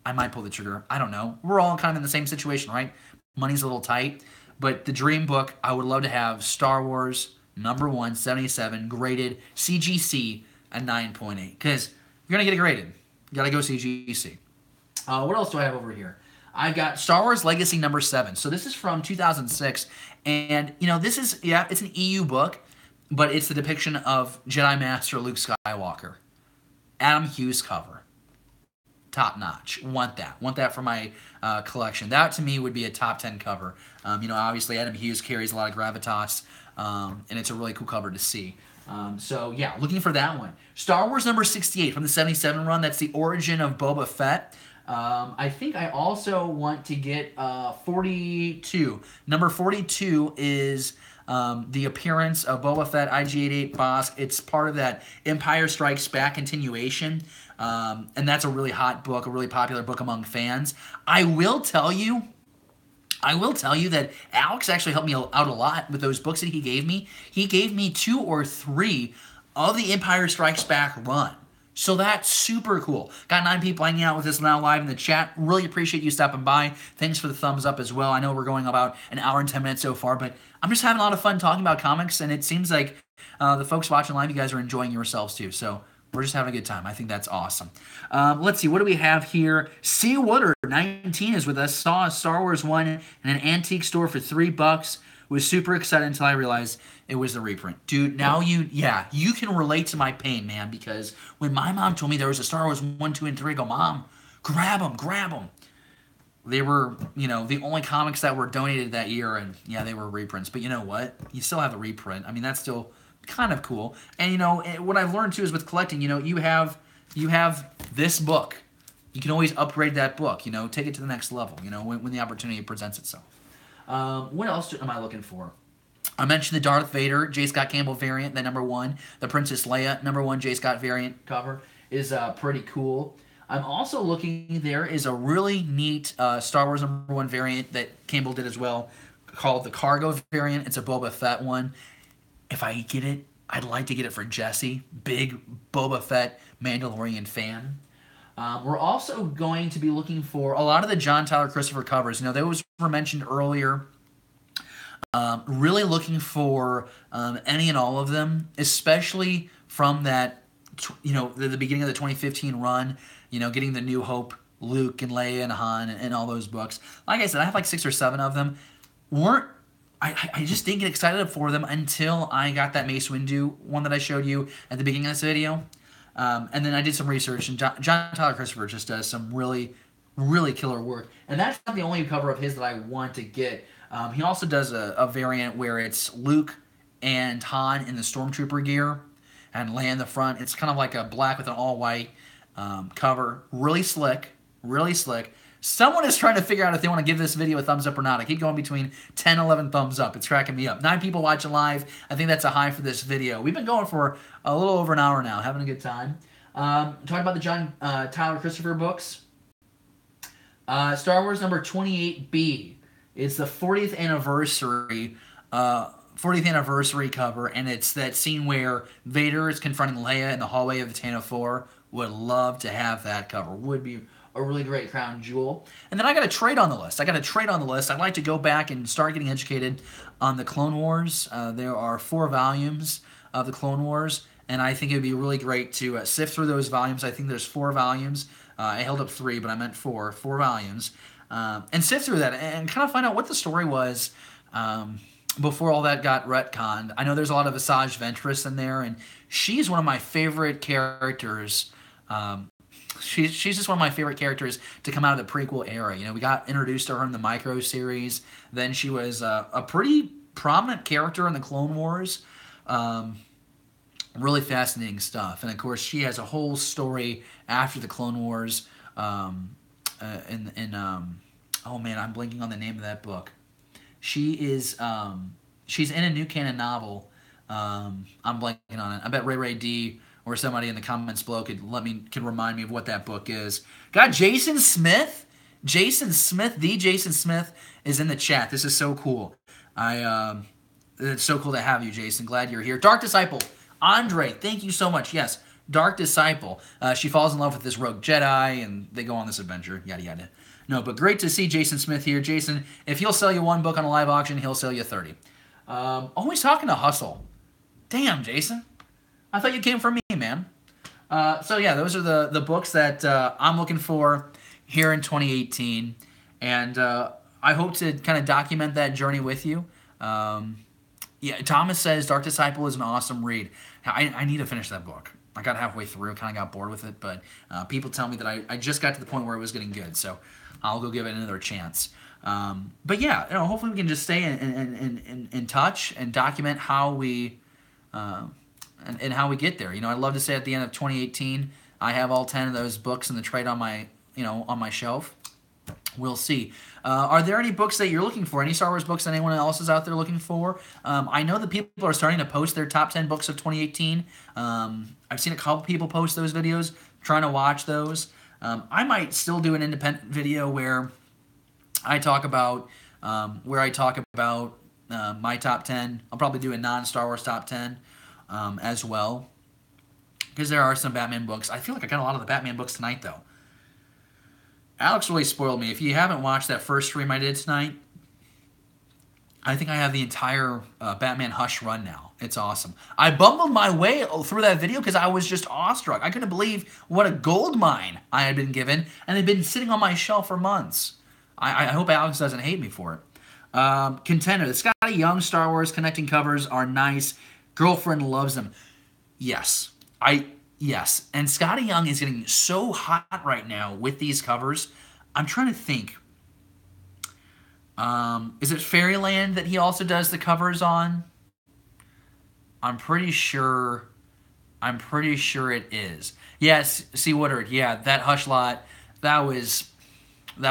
I might pull the trigger. I don't know. We're all kind of in the same situation, right? Money's a little tight. But the dream book, I would love to have Star Wars #1, 77, graded CGC a 9.8. Because you're going to get it graded. You got to go CGC. What else do I have over here? I've got Star Wars Legacy #7. So this is from 2006. And, you know, this is, yeah, it's an EU book, but it's the depiction of Jedi Master Luke Skywalker. Adam Hughes cover. Top notch. Want that. Want that for my collection. That, to me, would be a top 10 cover. You know, obviously, Adam Hughes carries a lot of gravitas, and it's a really cool cover to see. So, yeah, looking for that one. Star Wars #68 from the 77 run. That's the origin of Boba Fett. I think I also want to get 42. Number 42 is the appearance of Boba Fett, IG-88 Bosk. It's part of that Empire Strikes Back continuation. And that's a really hot book, a really popular book among fans. I will tell you that Alex actually helped me out a lot with those books that he gave me. He gave me 2 or 3 of the Empire Strikes Back run. So that's super cool. Got 9 people hanging out with us now live in the chat. Really appreciate you stopping by. Thanks for the thumbs up as well. I know we're going about an hour and 10 minutes so far, but I'm just having a lot of fun talking about comics, and it seems like the folks watching live, you guys are enjoying yourselves too. So we're just having a good time. I think that's awesome. Let's see. What do we have here? C. Woodard, 19, is with us. Saw a Star Wars one in an antique store for $3. Was super excited until I realized it was the reprint. Dude, now you can relate to my pain, man, because when my mom told me there was a Star Wars 1, 2, and 3, I go, Mom, grab them. They were, the only comics that were donated that year, and yeah, they were reprints. But you know what? You still have a reprint. I mean, that's still kind of cool. And what I've learned too is with collecting, you have this book. You can always upgrade that book, take it to the next level, when the opportunity presents itself. What else am I looking for? I mentioned the Darth Vader, J. Scott Campbell variant, the #1. The Princess Leia, #1 J. Scott variant cover is pretty cool. I'm also looking, there is a really neat Star Wars #1 variant that Campbell did as well, called the Cargo variant. It's a Boba Fett one. If I get it, I'd like to get it for Jesse, big Boba Fett Mandalorian fan. We're also going to be looking for a lot of the John Tyler Christopher covers. Those were mentioned earlier. Really looking for any and all of them, especially from that, the beginning of the 2015 run, getting the New Hope, Luke and Leia and Han and all those books. Like I said, I have like 6 or 7 of them. I just didn't get excited for them until I got that Mace Windu one that I showed you at the beginning of this video. And then I did some research, and John Tyler Christopher just does some really, really killer work. And that's not the only cover of his that I want to get. He also does a variant where it's Luke and Han in the Stormtrooper gear and Leia in the front. It's kind of like a black with an all-white cover. Really slick, really slick. Someone is trying to figure out if they want to give this video a thumbs up or not. I keep going between 10 and 11 thumbs up. It's cracking me up. 9 people watching live. I think that's a high for this video. We've been going for a little over an hour now, having a good time. Talking about the John Tyler Christopher books. Star Wars number 28B. It's the 40th anniversary 40th anniversary cover, and it's that scene where Vader is confronting Leia in the hallway of the Tantive 4. Would love to have that cover. Would be a really great crown jewel. And then I got a trade on the list. I'd like to go back and start getting educated on the Clone Wars. There are 4 volumes of the Clone Wars, and I think it would be really great to sift through those volumes. I think there's 4 volumes. I held up 3, but I meant 4 volumes. And sift through that and kind of find out what the story was before all that got retconned. I know there's a lot of Asajj Ventress in there, and she's one of my favorite characters. She's just one of my favorite characters to come out of the prequel era. We got introduced to her in the Micro series. Then she was a pretty prominent character in the Clone Wars. Really fascinating stuff. And of course, she has a whole story after the Clone Wars. Oh man, I'm blanking on the name of that book. She is she's in a new canon novel. I'm blanking on it. I bet Ray D or somebody in the comments below could remind me of what that book is. Got Jason Smith. The Jason Smith is in the chat. This is so cool. It's so cool to have you, Jason. Glad you're here. Dark Disciple. Andre, thank you so much. Yes, Dark Disciple. She falls in love with this rogue Jedi, and they go on this adventure. Yada, yada. No, but great to see Jason Smith here. Jason, if he'll sell you 1 book on a live auction, he'll sell you 30. Always talking to Hustle. Damn, Jason. I thought you came from me, man. So yeah, those are the books that I'm looking for here in 2018. And I hope to kind of document that journey with you. Yeah, Thomas says Dark Disciple is an awesome read. I need to finish that book. I got halfway through, kind of got bored with it, but people tell me that I just got to the point where it was getting good, so I'll go give it another chance. But yeah, hopefully we can just stay in touch and document how we and how we get there. I'd love to say at the end of 2018, I have all 10 of those books in the trade on my shelf. We'll see. Are there any books that you're looking for? Any Star Wars books that anyone else is out there looking for? I know that people are starting to post their top 10 books of 2018. I've seen a couple people post those videos. I'm trying to watch those. I might still do an independent video where I talk about my top 10. I'll probably do a non-Star Wars top 10 as well. because there are some Batman books. I feel like I got a lot of the Batman books tonight, though. Alex really spoiled me. If you haven't watched that first stream I did tonight, I think I have the entire Batman Hush run now. It's awesome. I bumbled my way through that video because I was just awestruck. I couldn't believe what a gold mine I had been given, and they'd been sitting on my shelf for months. I hope Alex doesn't hate me for it. Contender. The Scotty Young Star Wars connecting covers are nice. Girlfriend loves them. Yes. Yes. And Scotty Young is getting so hot right now with these covers. I'm trying to think. Is it Fairyland that he also does the covers on? I'm pretty sure it is. Yes, see Woodard. Yeah, that Hush lot, that was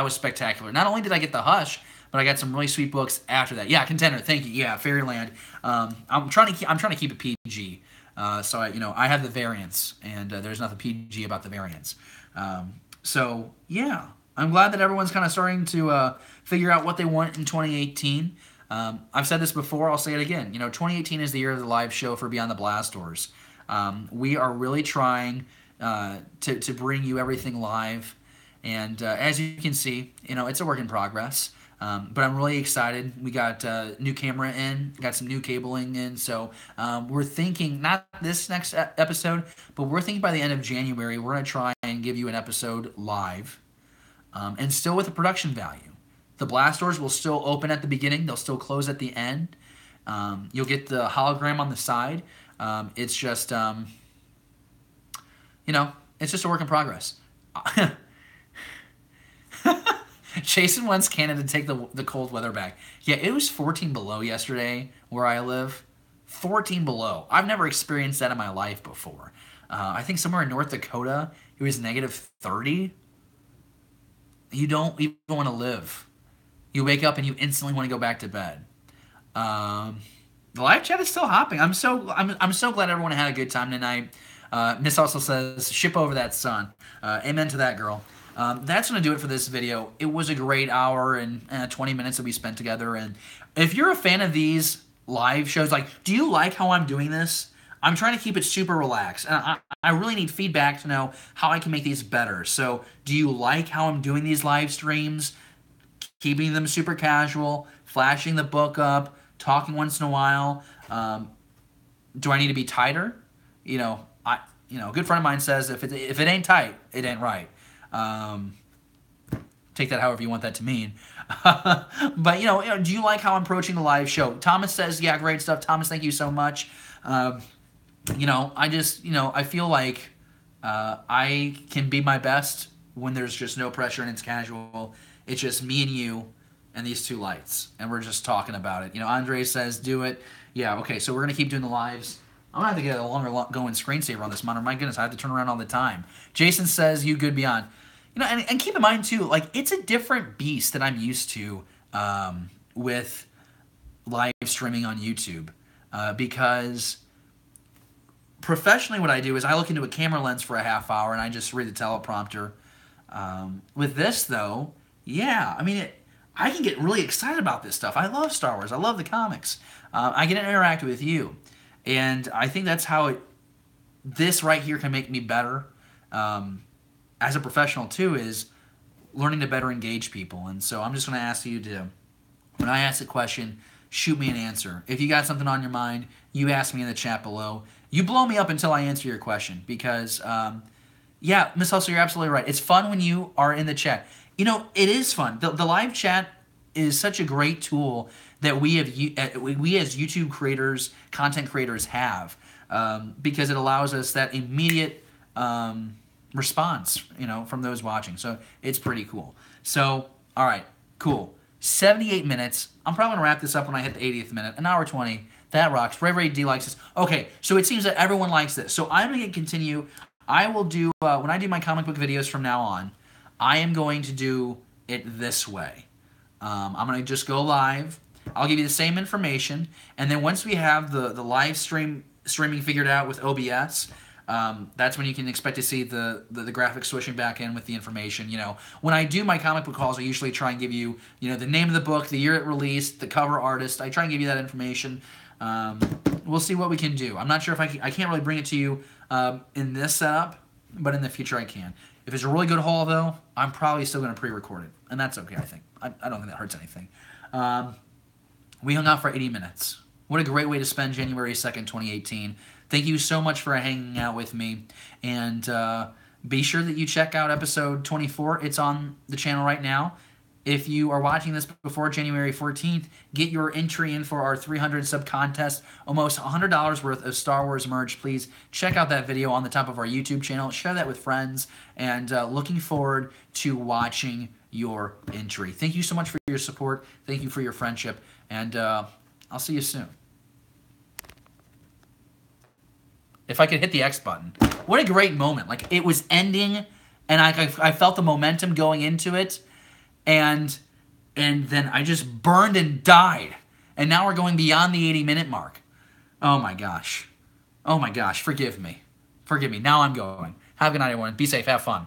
spectacular. Not only did I get the Hush, but I got some really sweet books after that. Yeah, Contender, thank you. Yeah, Fairyland. I'm trying to keep it PG. So I have the variants, and there's nothing PG about the variants. So yeah, I'm glad that everyone's kind of starting to figure out what they want in 2018. I've said this before, I'll say it again. 2018 is the year of the live show for Beyond the Blast Doors. We are really trying to bring you everything live, and as you can see, it's a work in progress. But I'm really excited. We got new camera in, got some new cabling in, so we're thinking, not this next episode, but we're thinking by the end of January, we're going to try and give you an episode live, and still with a production value. The blast doors will still open at the beginning, they'll still close at the end. You'll get the hologram on the side. It's just, it's just a work in progress. Jason wants Canada to take the cold weather back. Yeah, it was 14 below yesterday where I live. 14 below. I've never experienced that in my life before. I think somewhere in North Dakota, it was negative 30. You don't even want to live. You wake up and you instantly want to go back to bed. The live chat is still hopping. I'm so glad everyone had a good time tonight. Miss also says, ship over that sun. Amen to that, girl. That's going to do it for this video. It was a great hour and 20 minutes that we spent together. And if you're a fan of these live shows, do you like how I'm doing this? I'm trying to keep it super relaxed. And I really need feedback to know how I can make these better. So do you like how I'm doing these live streams? Keeping them super casual, flashing the book up, talking once in a while. Do I need to be tighter? A good friend of mine says if it ain't tight, it ain't right. Take that however you want that to mean. But, do you like how I'm approaching the live show? Thomas says, yeah, great stuff. Thomas, thank you so much. I feel like I can be my best when there's just no pressure and it's casual. It's just me and you and these two lights, and we're just talking about it. Andre says, do it. Yeah, okay, so we're going to keep doing the lives. I'm going to have to get a longer going screensaver on this monitor. My goodness, I have to turn around all the time. Jason says, you good beyond. And keep in mind, too, it's a different beast that I'm used to with live streaming on YouTube. Because professionally what I do is I look into a camera lens for a half hour and I just read the teleprompter. With this, though, yeah, I can get really excited about this stuff. I love Star Wars. I love the comics. I get to interact with you. And I think that's how this right here can make me better as a professional too, is learning to better engage people. And so I'm just going to ask you to, when I ask a question, shoot me an answer. If you got something on your mind, you ask me in the chat below. You blow me up until I answer your question because, yeah, Miss Hustle, you're absolutely right. It's fun when you are in the chat. It is fun. The live chat is such a great tool that we as YouTube creators, content creators have, because it allows us that immediate response, from those watching. So it's pretty cool. So, all right, cool. 78 minutes. I'm probably going to wrap this up when I hit the 80th minute. An hour 20. That rocks. Ray D likes this. Okay, so it seems that everyone likes this. So I'm going to continue. I will do, when I do my comic book videos from now on, I am going to do it this way. I'm going to just go live. I'll give you the same information. And then once we have the live streaming figured out with OBS, that's when you can expect to see the graphics swishing back in with the information. When I do my comic book calls, I usually try and give you, the name of the book, the year it released, the cover artist. I try and give you that information. We'll see what we can do. I'm not sure if I can't really bring it to you in this setup, but in the future I can. If it's a really good haul, though, I'm probably still going to pre-record it, and that's okay, I think. I don't think that hurts anything. We hung out for 80 minutes. What a great way to spend January 2nd, 2018. Thank you so much for hanging out with me, and be sure that you check out episode 24. It's on the channel right now. If you are watching this before January 14th, get your entry in for our 300 sub contest. Almost $100 worth of Star Wars merch. Please check out that video on the top of our YouTube channel. Share that with friends. And looking forward to watching your entry. Thank you so much for your support. Thank you for your friendship. And I'll see you soon. If I could hit the X button. What a great moment. Like, it was ending, and I felt the momentum going into it. And then I just burned and died. And now we're going beyond the 80-minute mark. Oh my gosh. Oh my gosh. Forgive me. Forgive me. Now I'm going. Have a good night, everyone. Be safe. Have fun.